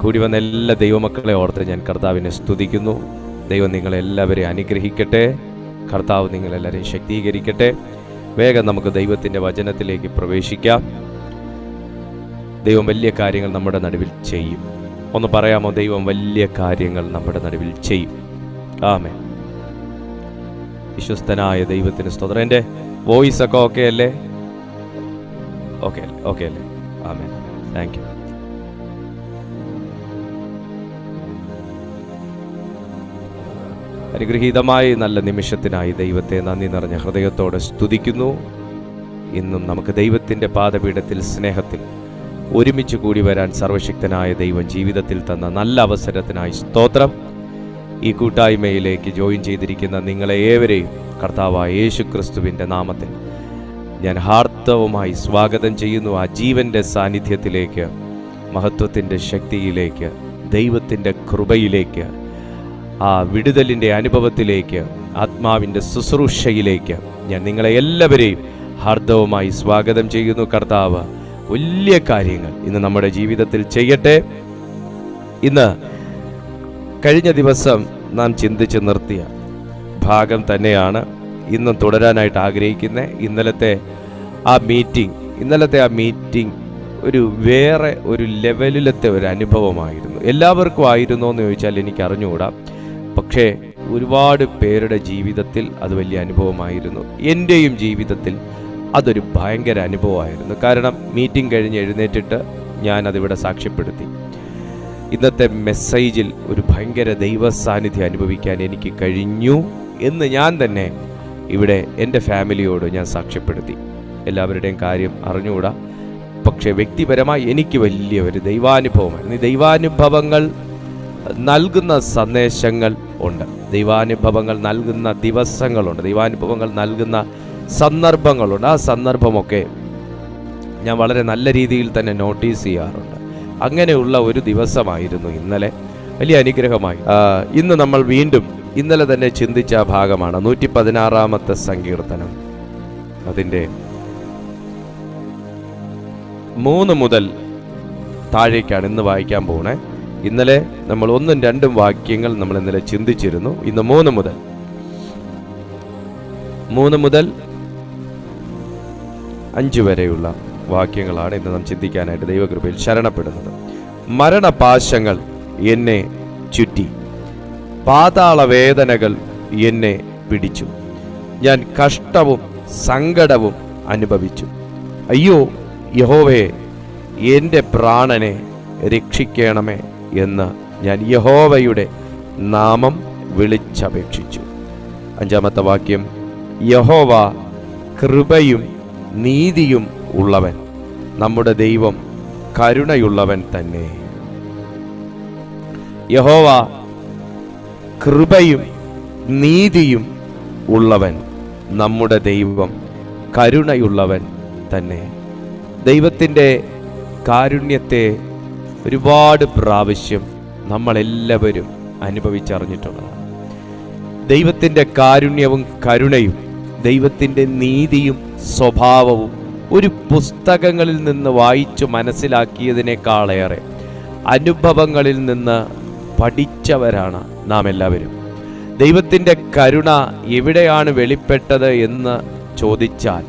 കൂടി വന്ന എല്ലാ ദൈവമക്കളെ ഓർത്ത് ഞാൻ കർത്താവിനെ സ്തുതിക്കുന്നു. ദൈവം നിങ്ങളെല്ലാവരെയും അനുഗ്രഹിക്കട്ടെ. കർത്താവ് നിങ്ങളെല്ലാവരെയും ശക്തീകരിക്കട്ടെ. വേഗം നമുക്ക് ദൈവത്തിൻ്റെ വചനത്തിലേക്ക് പ്രവേശിക്കാം. ദൈവം വലിയ കാര്യങ്ങൾ നമ്മുടെ നടുവിൽ ചെയ്യും. ഒന്ന് പറയാമോ? ദൈവം വലിയ കാര്യങ്ങൾ നമ്മുടെ നടുവിൽ ചെയ്യും. ആമേൻ. വിശ്വസ്തനായ ദൈവത്തിന് സ്തോത്രം. എൻ്റെ വോയിസ് ഒക്കെ ഓക്കെ അല്ലേ? ഓക്കെ അല്ലേ? ആമേൻ. Thank you. അനുഗ്രഹീതമായ നല്ല നിമിഷത്തിനായി ദൈവത്തെ നന്ദി നിറഞ്ഞ ഹൃദയത്തോടെ സ്തുതിക്കുന്നു. ഇന്നും നമുക്ക് ദൈവത്തിൻ്റെ പാദപീഠത്തിൽ സ്നേഹത്തിൽ ഒരുമിച്ച് കൂടി വരാൻ സർവശക്തനായ ദൈവം ജീവിതത്തിൽ തന്ന നല്ല അവസരത്തിനായി സ്തോത്രം. ഈ കൂട്ടായ്മയിലേക്ക് ജോയിൻ ചെയ്തിരിക്കുന്ന നിങ്ങളെ ഏവരെയും കർത്താവായ യേശു ക്രിസ്തുവിൻ്റെ നാമത്തിൽ ഞാൻ ഹാർദവമായി സ്വാഗതം ചെയ്യുന്നു. ആ ജീവൻ്റെ സാന്നിധ്യത്തിലേക്ക്, മഹത്വത്തിൻ്റെ ശക്തിയിലേക്ക്, ദൈവത്തിൻ്റെ കൃപയിലേക്ക്, ആ വിടുതലിൻ്റെ അനുഭവത്തിലേക്ക്, ആത്മാവിൻ്റെ ശുശ്രൂഷയിലേക്ക് ഞാൻ നിങ്ങളെ എല്ലാവരെയും ഹാർദവമായി സ്വാഗതം ചെയ്യുന്നു. കർത്താവ് വലിയ കാര്യങ്ങൾ ഇന്ന് നമ്മുടെ ജീവിതത്തിൽ ചെയ്യട്ടെ. ഇന്ന് കഴിഞ്ഞ ദിവസം നാം ചിന്തിച്ച് നിർത്തിയ ഭാഗം തന്നെയാണ് ഇന്നും തുടരാനായിട്ട് ആഗ്രഹിക്കുന്നത്. ഇന്നലത്തെ ആ മീറ്റിംഗ് വേറെ ഒരു ലെവലിലത്തെ ഒരു അനുഭവമായിരുന്നു. എല്ലാവർക്കും ആയിരുന്നോ എന്ന് ചോദിച്ചാൽ എനിക്ക് അറിഞ്ഞുകൂടാ. പക്ഷേ ഒരുപാട് പേരുടെ ജീവിതത്തിൽ അത് വലിയ അനുഭവമായിരുന്നു. എൻ്റെയും ജീവിതത്തിൽ അതൊരു ഭയങ്കര അനുഭവമായിരുന്നു. കാരണം മീറ്റിംഗ് കഴിഞ്ഞ് എഴുന്നേറ്റിട്ട് ഞാനതിവിടെ സാക്ഷ്യപ്പെടുത്തി. ഇന്നത്തെ മെസ്സേജിൽ ഒരു ഭയങ്കര ദൈവ സാന്നിധ്യം അനുഭവിക്കാൻ എനിക്ക് കഴിഞ്ഞു എന്ന് ഞാൻ തന്നെ ഇവിടെ എൻ്റെ ഫാമിലിയോട് ഞാൻ സാക്ഷ്യപ്പെടുത്തി. എല്ലാവരുടെയും കാര്യം അറിഞ്ഞുകൂടാ. പക്ഷേ വ്യക്തിപരമായി എനിക്ക് വലിയ ഒരു ദൈവാനുഭവമായിരുന്നു. ഈ ദൈവാനുഭവങ്ങൾ നൽകുന്ന സന്ദേശങ്ങൾ ഉണ്ട്, ദൈവാനുഭവങ്ങൾ നൽകുന്ന ദിവസങ്ങളുണ്ട്, ദൈവാനുഭവങ്ങൾ നൽകുന്ന സന്ദർഭങ്ങളുണ്ട്. ആ സന്ദർഭമൊക്കെ ഞാൻ വളരെ നല്ല രീതിയിൽ തന്നെ നോട്ടീസ് ചെയ്യാറുണ്ട്. അങ്ങനെയുള്ള ഒരു ദിവസമായിരുന്നു ഇന്നലെ. വലിയ അനുഗ്രഹമായി. ഇന്ന് നമ്മൾ വീണ്ടും ഇന്നലെ തന്നെ ചിന്തിച്ച ഭാഗമാണ് 116 സങ്കീർത്തനം. അതിൻ്റെ 3 മുതൽ താഴേക്കാണ് ഇന്ന് വായിക്കാൻ പോണേ. ഇന്നലെ നമ്മൾ 1ഉം 2ഉം വാക്യങ്ങൾ നമ്മൾ ഇന്നലെ ചിന്തിച്ചിരുന്നു. ഇന്ന് 3 മുതൽ 5 വരെയുള്ള വാക്യങ്ങളാണ് ഇന്ന് നാം ചിന്തിക്കാനായിട്ട് ദൈവകൃപയിൽ ശരണപ്പെടുന്നത്. മരണപാശങ്ങൾ എന്നെ ചുറ്റി, പാതാളവേദനകൾ എന്നെ പിടിച്ചു, ഞാൻ കഷ്ടവും സങ്കടവും അനുഭവിച്ചു. അയ്യോ യഹോവേ, എൻ്റെ പ്രാണനെ രക്ഷിക്കണമേ എന്ന് ഞാൻ യഹോവയുടെ നാമം വിളിച്ചപേക്ഷിച്ചു. 5ാമത്തെ വാക്യം, യഹോവ കൃപയും നീതിയും ഉള്ളവൻ, നമ്മുടെ ദൈവം കരുണയുള്ളവൻ തന്നെ. യഹോവ കൃപയും നീതിയും ഉള്ളവൻ, നമ്മുടെ ദൈവം കരുണയുള്ളവൻ തന്നെ. ദൈവത്തിൻ്റെ കാരുണ്യത്തെ ഒരുപാട് പ്രാവശ്യം നമ്മളെല്ലാവരും അനുഭവിച്ചറിഞ്ഞിട്ടുള്ളതാണ്. ദൈവത്തിൻ്റെ കാരുണ്യവും കരുണയും ദൈവത്തിൻ്റെ നീതിയും സ്വഭാവവും ഒരു പുസ്തകങ്ങളിൽ നിന്ന് വായിച്ചു മനസ്സിലാക്കിയതിനേക്കാളേറെ അനുഭവങ്ങളിൽ നിന്ന് പഠിച്ചവരാണ് നാം എല്ലാവരും. ദൈവത്തിൻ്റെ കരുണ എവിടെയാണ് വെളിപ്പെട്ടത് എന്ന് ചോദിച്ചാൽ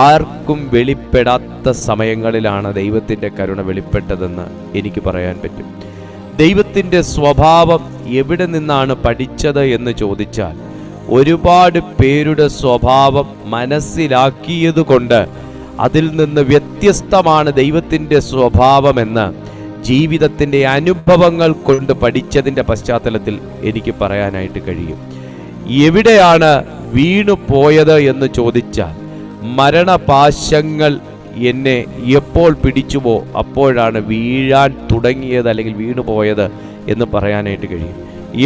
ആർക്കും വെളിപ്പെടാത്ത സമയങ്ങളിലാണ് ദൈവത്തിൻ്റെ കരുണ വെളിപ്പെട്ടതെന്ന് എനിക്ക് പറയാൻ പറ്റും. ദൈവത്തിൻ്റെ സ്വഭാവം എവിടെ നിന്നാണ് പഠിച്ചത് എന്ന് ചോദിച്ചാൽ ഒരുപാട് പേരുടെ സ്വഭാവം മനസ്സിലാക്കിയതുകൊണ്ട് അതിൽ നിന്ന് വ്യത്യസ്തമാണ് ദൈവത്തിൻ്റെ സ്വഭാവമെന്ന് ജീവിതത്തിൻ്റെ അനുഭവങ്ങൾ കൊണ്ട് പഠിച്ചതിൻ്റെ പശ്ചാത്തലത്തിൽ എനിക്ക് പറയാനായിട്ട് കഴിയും. എവിടെയാണ് വീണു പോയത് എന്ന് ചോദിച്ചാൽ മരണപാശങ്ങൾ എന്നെ എപ്പോൾ പിടിച്ചുവോ അപ്പോഴാണ് വീഴാൻ തുടങ്ങിയത് അല്ലെങ്കിൽ വീണുപോയത് എന്ന് പറയാനായിട്ട് കഴിയും.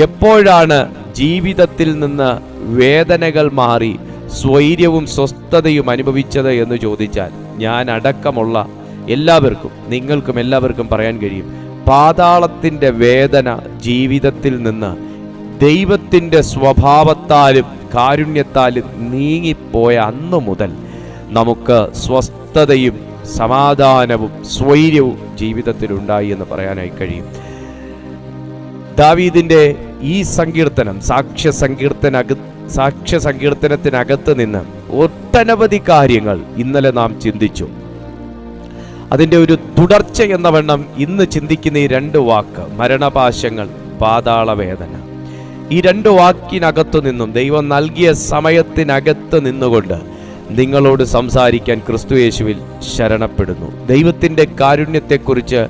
എപ്പോഴാണ് ജീവിതത്തിൽ നിന്ന് വേദനകൾ മാറി സ്വൈര്യവും സ്വസ്ഥതയും അനുഭവിച്ചത് എന്ന് ചോദിച്ചാൽ ഞാൻ അടക്കമുള്ള എല്ലാവർക്കും, നിങ്ങൾക്കും എല്ലാവർക്കും പറയാൻ കഴിയും, പാതാളത്തിൻ്റെ വേദന ജീവിതത്തിൽ നിന്ന് ദൈവത്തിൻ്റെ സ്വഭാവത്താലും കാരുണ്യത്താലും നീങ്ങിപ്പോയ അന്നു മുതൽ നമുക്ക് സ്വസ്ഥതയും സമാധാനവും സ്വൈര്യവും ജീവിതത്തിലുണ്ടായി എന്ന് പറയാനായി കഴിയും. ദാവീദിന്റെ ഈ സങ്കീർത്തനം സാക്ഷ്യ സങ്കീർത്തനത്തിനകത്ത് നിന്ന് ഒട്ടനവധി കാര്യങ്ങൾ ഇന്നലെ നാം ചിന്തിച്ചു. അതിൻ്റെ ഒരു തുടർച്ച എന്ന വണ്ണം ഇന്ന് ചിന്തിക്കുന്ന ഈ 2 വാക്ക്, മരണപാശങ്ങൾ, പാതാളവേദന, ഈ 2 വാക്കിനകത്തു നിന്നും ദൈവം നൽകിയ സമയത്തിനകത്ത് നിന്നുകൊണ്ട് നിങ്ങളോട് സംസാരിക്കാൻ ക്രിസ്തുയേശുവിൽ ശരണപ്പെടുന്നു. ദൈവത്തിൻ്റെ കാരുണ്യത്തെക്കുറിച്ച്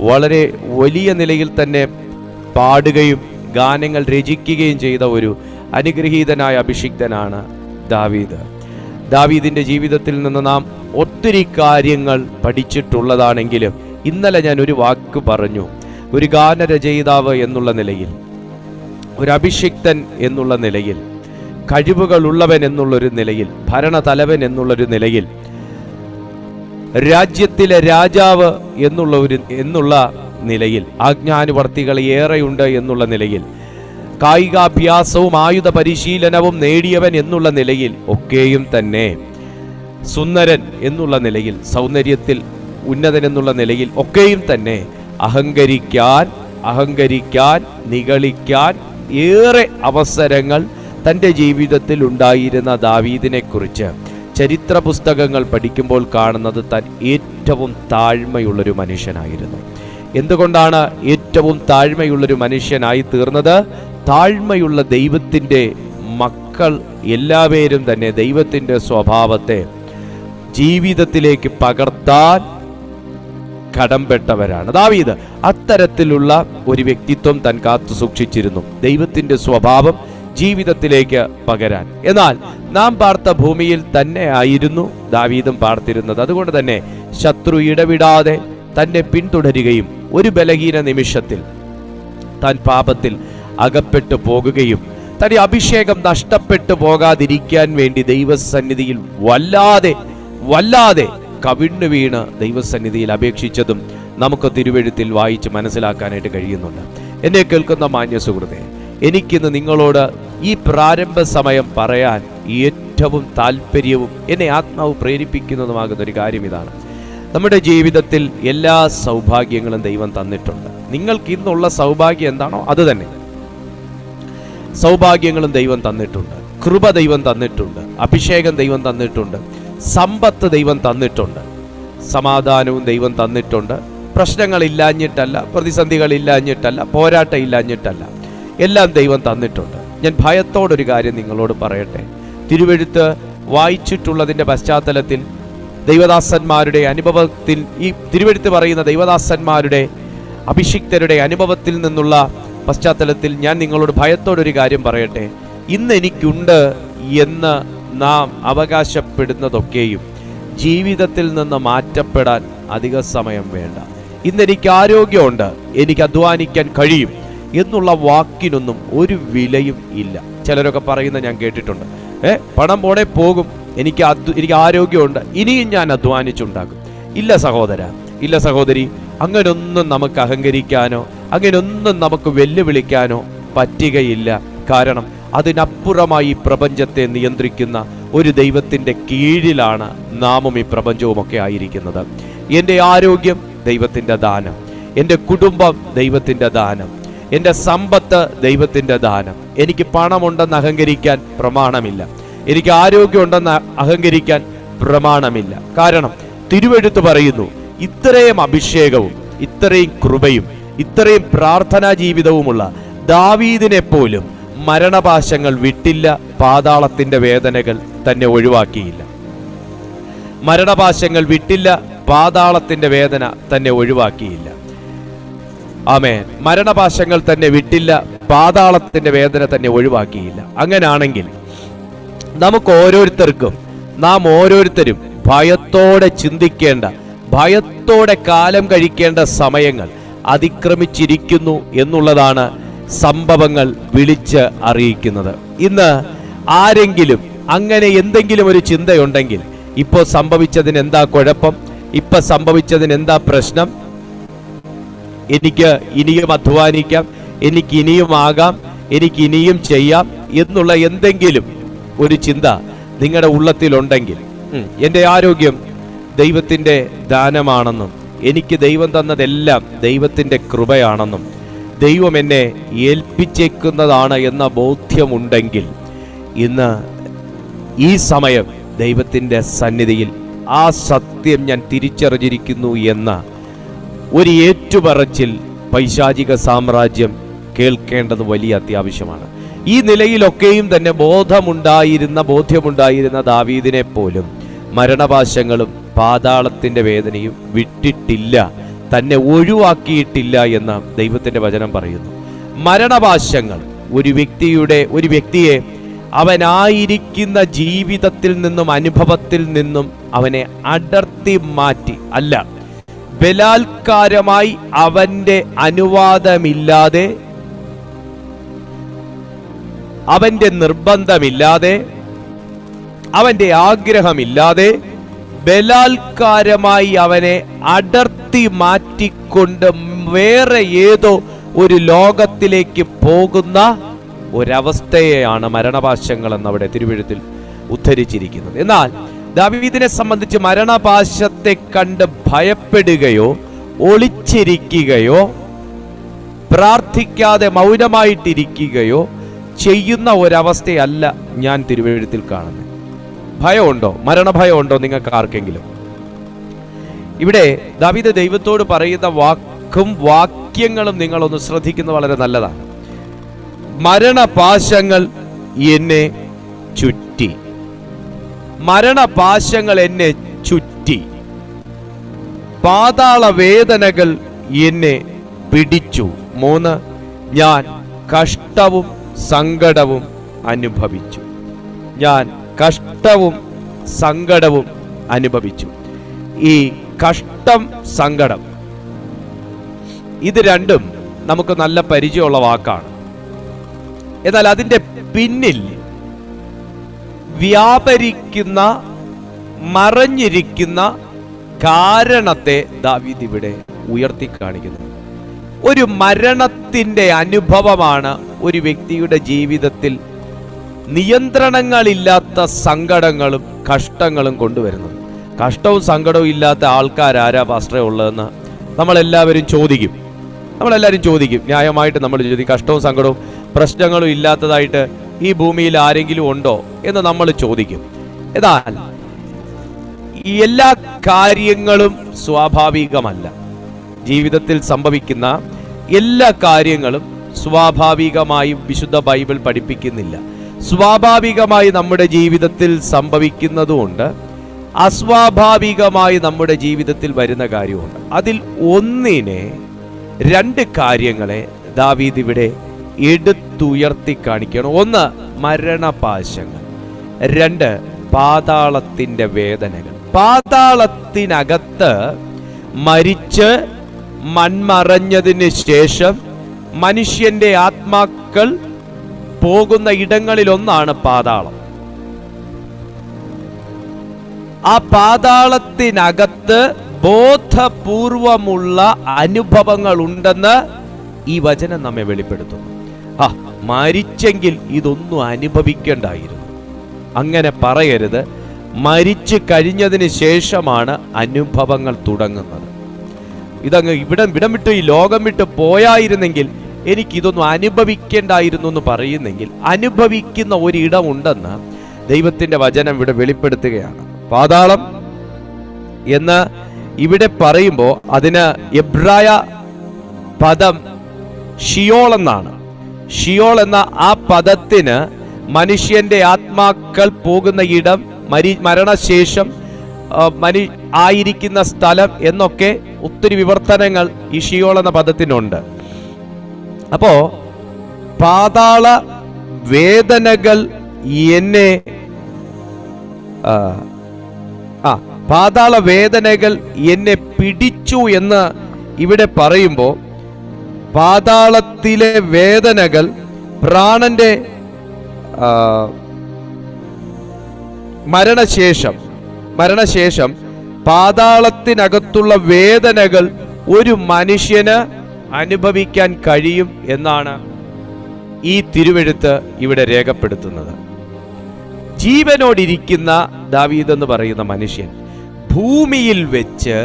വളരെ വലിയ നിലയിൽ തന്നെ പാടുകയും ഗാനങ്ങൾ രചിക്കുകയും ചെയ്ത ഒരു അനുഗ്രഹീതനായ അഭിഷിക്തനാണ് ദാവീദ്. ദാവീദിൻ്റെ ജീവിതത്തിൽ നിന്ന് നാം ഒത്തിരി കാര്യങ്ങൾ പഠിച്ചിട്ടുള്ളതാണെങ്കിലും ഇന്നലെ ഞാൻ ഒരു വാക്ക് പറഞ്ഞു. ഒരു ഗാനരചയിതാവ് എന്നുള്ള നിലയിൽ, ഒരു അഭിഷിക്തൻ എന്നുള്ള നിലയിൽ, കഴിവുകളുള്ളവൻ എന്നുള്ളൊരു നിലയിൽ, ഭരണതലവൻ എന്നുള്ളൊരു നിലയിൽ, രാജ്യത്തിലെ രാജാവ് എന്നുള്ള നിലയിൽ, ആജ്ഞാനുവർത്തികൾ ഏറെയുണ്ട് എന്നുള്ള നിലയിൽ, കായികാഭ്യാസവും ആയുധ പരിശീലനവും നേടിയവൻ എന്നുള്ള നിലയിൽ ഒക്കെയും തന്നെ, സുന്ദരൻ എന്നുള്ള നിലയിൽ, സൗന്ദര്യത്തിൽ ഉന്നതൻ എന്നുള്ള നിലയിൽ ഒക്കെയും തന്നെ അഹങ്കരിക്കാൻ നിഗളിക്കാൻ ഏറെ അവസരങ്ങൾ തൻ്റെ ജീവിതത്തിൽ ഉണ്ടായിരുന്ന ദാവീദിനെ കുറിച്ച് ചരിത്ര പുസ്തകങ്ങൾ പഠിക്കുമ്പോൾ കാണുന്നത് താൻ ഏറ്റവും താഴ്മയുള്ളൊരു മനുഷ്യനായിരുന്നു. എന്തുകൊണ്ടാണ് ഏറ്റവും താഴ്മയുള്ളൊരു മനുഷ്യനായി തീർന്നത്? താഴ്മയുള്ള ദൈവത്തിൻ്റെ മക്കൾ എല്ലാവരും തന്നെ ദൈവത്തിൻ്റെ സ്വഭാവത്തെ ജീവിതത്തിലേക്ക് പകർത്താൻ കടംപെട്ടവരാണ്. ദാവീദ് അത്തരത്തിലുള്ള ഒരു വ്യക്തിത്വം താൻ കാത്തു സൂക്ഷിച്ചിരുന്നു, ദൈവത്തിൻ്റെ സ്വഭാവം ജീവിതത്തിലേക്ക് പകരാൻ. എന്നാൽ നാം പാർത്ത ഭൂമിയിൽ തന്നെ ആയിരുന്നു ദാവീദും പാർത്തിരുന്നത്. അതുകൊണ്ട് തന്നെ ശത്രു ഇടവിടാതെ തന്നെ പിന്തുടരുകയും ഒരു ബലഹീന നിമിഷത്തിൽ താൻ പാപത്തിൽ അകപ്പെട്ടു പോകുകയും തന്റെ അഭിഷേകം നഷ്ടപ്പെട്ടു പോകാതിരിക്കാൻ വേണ്ടി ദൈവസന്നിധിയിൽ വല്ലാതെ കവിണ്ണു വീണ് ദൈവസന്നിധിയിൽ അപേക്ഷിച്ചതും നമുക്ക് തിരുവെഴുത്തിൽ വായിച്ച് മനസ്സിലാക്കാനായിട്ട് കഴിയുന്നുണ്ട്. എന്നെ കേൾക്കുന്ന മാന്യ സുഹൃത്തേ, എനിക്കിന്ന് നിങ്ങളോട് ഈ പ്രാരംഭ സമയം പറയാൻ ഏറ്റവും താല്പര്യവും എന്നെ ആത്മാവ് പ്രേരിപ്പിക്കുന്നതുമാകുന്ന ഒരു കാര്യം ഇതാണ്. നമ്മുടെ ജീവിതത്തിൽ എല്ലാ സൗഭാഗ്യങ്ങളും ദൈവം തന്നിട്ടുണ്ട്. നിങ്ങൾക്ക് ഇന്നുള്ള സൗഭാഗ്യം എന്താണോ അത് തന്നെ സൗഭാഗ്യങ്ങളും ദൈവം തന്നിട്ടുണ്ട്. കൃപ ദൈവം തന്നിട്ടുണ്ട്, അഭിഷേകം ദൈവം തന്നിട്ടുണ്ട്, സമ്പത്ത് ദൈവം തന്നിട്ടുണ്ട്, സമാധാനവും ദൈവം തന്നിട്ടുണ്ട്. പ്രശ്നങ്ങളില്ലാഞ്ഞിട്ടല്ല, പ്രതിസന്ധികളില്ലാഞ്ഞിട്ടല്ല, പോരാട്ടം ഇല്ലാഞ്ഞിട്ടല്ല, എല്ലാം ദൈവം തന്നിട്ടുണ്ട്. ഞാൻ ഭയത്തോടൊരു കാര്യം നിങ്ങളോട് പറയട്ടെ. തിരുവെഴുത്ത് വായിച്ചിട്ടുള്ളതിൻ്റെ പശ്ചാത്തലത്തിൽ ദൈവദാസന്മാരുടെ അനുഭവത്തിൽ, ഈ തിരുവെഴുത്ത് പറയുന്ന ദൈവദാസന്മാരുടെ അഭിഷിക്തരുടെ അനുഭവത്തിൽ നിന്നുള്ള പശ്ചാത്തലത്തിൽ ഞാൻ നിങ്ങളോട് ഭയത്തോടൊരു കാര്യം പറയട്ടെ. ഇന്ന് എനിക്കുണ്ട് എന്ന് നാം അവകാശപ്പെടുന്നതൊക്കെയും ജീവിതത്തിൽ നിന്ന് മാറ്റപ്പെടാൻ അധിക സമയം വേണ്ട. ഇന്നെനിക്ക് ആരോഗ്യമുണ്ട്, എനിക്ക് അധ്വാനിക്കാൻ കഴിയും എന്നുള്ള വാക്കിനൊന്നും ഒരു വിലയും ഇല്ല. ചിലരൊക്കെ പറയുന്ന ഞാൻ കേട്ടിട്ടുണ്ട്, പണം പോണേ പോകും, എനിക്ക് ആരോഗ്യമുണ്ട്, ഇനിയും ഞാൻ അധ്വാനിച്ചുണ്ടാക്കും. ഇല്ല സഹോദര, ഇല്ല സഹോദരി, അങ്ങനൊന്നും നമുക്ക് അഹങ്കരിക്കാനോ അങ്ങനൊന്നും നമുക്ക് വെല്ലുവിളിക്കാനോ പറ്റുകയില്ല. കാരണം അതിനപ്പുറമായി ഈ പ്രപഞ്ചത്തെ നിയന്ത്രിക്കുന്ന ഒരു ദൈവത്തിൻ്റെ കീഴിലാണ് നാമും ഈ പ്രപഞ്ചവുമൊക്കെ ആയിരിക്കുന്നത്. എൻ്റെ ആരോഗ്യം ദൈവത്തിൻ്റെ ദാനം, എൻ്റെ കുടുംബം ദൈവത്തിൻ്റെ ദാനം, എൻ്റെ സമ്പത്ത് ദൈവത്തിൻ്റെ ദാനം. എനിക്ക് പണമുണ്ടെന്ന് അഹങ്കരിക്കാൻ പ്രമാണമില്ല, എനിക്ക് ആരോഗ്യമുണ്ടെന്ന് അഹങ്കരിക്കാൻ പ്രമാണമില്ല. കാരണം തിരുവെഴുത്ത് പറയുന്നു, ഇത്രയും അഭിഷേകവും ഇത്രയും കൃപയും ഇത്രയും പ്രാർത്ഥനാ ജീവിതവുമുള്ള ദാവീദിനെ പോലും മരണപാശങ്ങൾ വിട്ടില്ല, പാതാളത്തിന്റെ വേദനകൾ തന്നെ ഒഴിവാക്കിയില്ല. മരണപാശങ്ങൾ വിട്ടില്ല, പാതാളത്തിന്റെ വേദന തന്നെ ഒഴിവാക്കിയില്ല. ആമേൻ. മരണപാശങ്ങൾ തന്നെ വിട്ടില്ല, പാതാളത്തിന്റെ വേദന തന്നെ ഒഴിവാക്കിയില്ല. അങ്ങനാണെങ്കിൽ നമുക്ക് ഓരോരുത്തർക്കും, നാം ഓരോരുത്തരും ഭയത്തോടെ ചിന്തിക്കേണ്ട, ഭയത്തോടെ കാലം കഴിക്കേണ്ട സമയങ്ങൾ അതിക്രമിച്ചിരിക്കുന്നു എന്നുള്ളതാണ് സംഭവങ്ങൾ വിളിച്ച് അറിയിക്കുന്നത്. ഇന്ന് ആരെങ്കിലും അങ്ങനെ എന്തെങ്കിലും ഒരു ചിന്തയുണ്ടെങ്കിൽ, ഇപ്പോൾ സംഭവിച്ചതിന് എന്താ കുഴപ്പം, ഇപ്പൊ സംഭവിച്ചതിന് എന്താ പ്രശ്നം, എനിക്ക് ഇനിയും അധ്വാനിക്കാം, എനിക്ക് ഇനിയും ആകാം, എനിക്ക് ഇനിയും ചെയ്യാം എന്നുള്ള എന്തെങ്കിലും ഒരു ചിന്ത നിങ്ങളുടെ ഉള്ളത്തിലുണ്ടെങ്കിൽ, എൻ്റെ ആരോഗ്യം ദൈവത്തിൻ്റെ ദാനമാണെന്നും എനിക്ക് ദൈവം തന്നതെല്ലാം ദൈവത്തിൻ്റെ കൃപയാണെന്നും ദൈവം എന്നെ ഏൽപ്പിച്ചേക്കുന്നതാണ് എന്ന ബോധ്യമുണ്ടെങ്കിൽ ഇന്ന് ഈ സമയം ദൈവത്തിൻ്റെ സന്നിധിയിൽ ആ സത്യം ഞാൻ തിരിച്ചറിഞ്ഞിരിക്കുന്നു എന്ന ഒരു ഏറ്റുപറച്ചിൽ പൈശാചിക സാമ്രാജ്യം കേൾക്കേണ്ടത് വലിയ അത്യാവശ്യമാണ്. ഈ നിലയിലൊക്കെയും തന്നെ ബോധ്യമുണ്ടായിരുന്ന ദാവീദിനെ പോലും മരണപാശങ്ങളും പാതാളത്തിൻ്റെ വേദനയും വിട്ടിട്ടില്ല, തന്നെ ഒഴിവാക്കിയിട്ടില്ല എന്ന് ദൈവത്തിൻ്റെ വചനം പറയുന്നു. മരണപാശങ്ങൾ ഒരു വ്യക്തിയെ അവനായിരിക്കുന്ന ജീവിതത്തിൽ നിന്നും അനുഭവത്തിൽ നിന്നും അവനെ അടർത്തി മാറ്റി, അല്ല ബലാത്കാരമായി അവന്റെ അനുവാദമില്ലാതെ, അവന്റെ നിർബന്ധമില്ലാതെ, അവന്റെ ആഗ്രഹമില്ലാതെ ബലാത്കാരമായി അവനെ അടർത്തി മാറ്റിക്കൊണ്ട് വേറെ ഏതോ ഒരു ലോകത്തിലേക്ക് പോകുന്ന ഒരവസ്ഥയെയാണ് മരണപാശങ്ങൾ എന്നവിടെ തിരുവെഴുത്തിൽ ഉദ്ധരിച്ചിരിക്കുന്നത്. എന്നാൽ ദാവീദിനെ സംബന്ധിച്ച് മരണപാശത്തെ കണ്ട് ഭയപ്പെടുകയോ ഒളിച്ചിരിക്കുകയോ പ്രാർത്ഥിക്കാതെ മൗനമായിട്ടിരിക്കുകയോ ചെയ്യുന്ന ഒരവസ്ഥയല്ല ഞാൻ തിരുവെഴുത്തിൽ കാണുന്നത്. ഭയമുണ്ടോ? മരണഭയമുണ്ടോ നിങ്ങൾക്ക് ആർക്കെങ്കിലും? ഇവിടെ ദാവീദ് ദൈവത്തോട് പറയുന്ന വാക്യങ്ങളും നിങ്ങളൊന്ന് ശ്രദ്ധിക്കുന്നത് വളരെ നല്ലതാണ്. മരണപാശങ്ങൾ എന്നെ ചുറ്റി, മരണപാശങ്ങൾ എന്നെ ചുറ്റി, പാതാള വേദനകൾ എന്നെ പിടിച്ചു. 3, ഞാൻ കഷ്ടവും സങ്കടവും അനുഭവിച്ചു. ഞാൻ കഷ്ടവും സങ്കടവും അനുഭവിച്ചു. ഈ കഷ്ടം, സങ്കടം, ഇത് രണ്ടും നമുക്ക് നല്ല പരിചയമുള്ള വാക്കാണ്. എന്നാൽ അതിൻ്റെ പിന്നിൽ വ്യാപരിക്കുന്ന, മറഞ്ഞിരിക്കുന്ന കാരണത്തെ ദാവീദ് ഇവിടെ ഉയർത്തി കാണിക്കുന്നു. ഒരു മരണത്തിൻ്റെ അനുഭവമാണ് ഒരു വ്യക്തിയുടെ ജീവിതത്തിൽ നിയന്ത്രണങ്ങളില്ലാത്ത സങ്കടങ്ങളും കഷ്ടങ്ങളും കൊണ്ടുവരുന്നത്. കഷ്ടവും സങ്കടവും ഇല്ലാത്ത ആൾക്കാരാരാ പാസ്റ്ററെ ഉള്ളതെന്ന് നമ്മളെല്ലാവരും ചോദിക്കും. ന്യായമായിട്ട് നമ്മൾ ചോദിക്കും, കഷ്ടവും സങ്കടവും പ്രശ്നങ്ങളും ഇല്ലാത്തതായിട്ട് ഈ ഭൂമിയിൽ ആരെങ്കിലും ഉണ്ടോ എന്ന് നമ്മൾ ചോദിക്കും. എന്നാൽ എല്ലാ കാര്യങ്ങളും സ്വാഭാവികമല്ല. ജീവിതത്തിൽ സംഭവിക്കുന്ന എല്ലാ കാര്യങ്ങളും സ്വാഭാവികമായും വിശുദ്ധ ബൈബിൾ പഠിപ്പിക്കുന്നില്ല. സ്വാഭാവികമായി നമ്മുടെ ജീവിതത്തിൽ സംഭവിക്കുന്നതുമുണ്ട്, അസ്വാഭാവികമായി നമ്മുടെ ജീവിതത്തിൽ വരുന്ന കാര്യമുണ്ട്. അതിൽ ഒന്നിനെ, 2 കാര്യങ്ങളെ ദാവീദ് ഇവിടെ എടുത്തുയർത്തി കാണിക്കണം. 1 മരണപാശങ്ങൾ, 2 പാതാളത്തിൻ്റെ വേദനകൾ. പാതാളത്തിനകത്ത് മരിച്ച് മൺമറഞ്ഞതിന് ശേഷം മനുഷ്യന്റെ ആത്മാക്കൾ പോകുന്ന ഇടങ്ങളിലൊന്നാണ് പാതാളം. ആ പാതാളത്തിനകത്ത് ബോധപൂർവമുള്ള അനുഭവങ്ങൾ ഉണ്ടെന്ന് ഈ വചനം നമ്മെ വെളിപ്പെടുത്തുന്നു. മരിച്ചെങ്കിൽ ഇതൊന്നും അനുഭവിക്കേണ്ടായിരുന്നു. അങ്ങനെ പറയരുത്. മരിച്ചു കഴിഞ്ഞതിന് ശേഷമാണ് അനുഭവങ്ങൾ തുടങ്ങുന്നത്. ഇതങ്ങ് ഇവിടം വിട്ട് ഈ ലോകം വിട്ട് പോയായിരുന്നെങ്കിൽ എനിക്കിതൊന്നും അനുഭവിക്കേണ്ടായിരുന്നു എന്ന് പറയുന്നെങ്കിൽ അനുഭവിക്കുന്ന ഒരിടമുണ്ടെന്ന് ദൈവത്തിൻ്റെ വചനം ഇവിടെ വെളിപ്പെടുത്തുകയാണ്. പാതാളം എന്ന് ഇവിടെ പറയുമ്പോൾ അതിന് എബ്രായ പദം ഷിയോൾ എന്നാണ്. ഷിയോൾ എന്ന ആ പദത്തിന് മനുഷ്യന്റെ ആത്മാക്കൾ പോകുന്ന ഇടം, മരണശേഷം ആയിരിക്കുന്ന സ്ഥലം എന്നൊക്കെ ഒത്തിരി വിവർത്തനങ്ങൾ ഈ ഷിയോൾ എന്ന പദത്തിനുണ്ട്. അപ്പോ പാതാള വേദനകൾ എന്നെ പാതാള വേദനകൾ എന്നെ പിടിച്ചു എന്ന് ഇവിടെ പറയുമ്പോൾ പാതാളത്തിലെ വേദനകൾ പ്രാണന്റെ മരണശേഷം പാതാളത്തിനകത്തുള്ള വേദനകൾ ഒരു മനുഷ്യന് അനുഭവിക്കാൻ കഴിയും എന്നാണ് ഈ തിരുവെഴുത്ത് ഇവിടെ രേഖപ്പെടുത്തുന്നത്. ജീവനോടിരിക്കുന്ന ദാവീദ് എന്ന് പറയുന്ന മനുഷ്യൻ ഭൂമിയിൽ വെച്ച്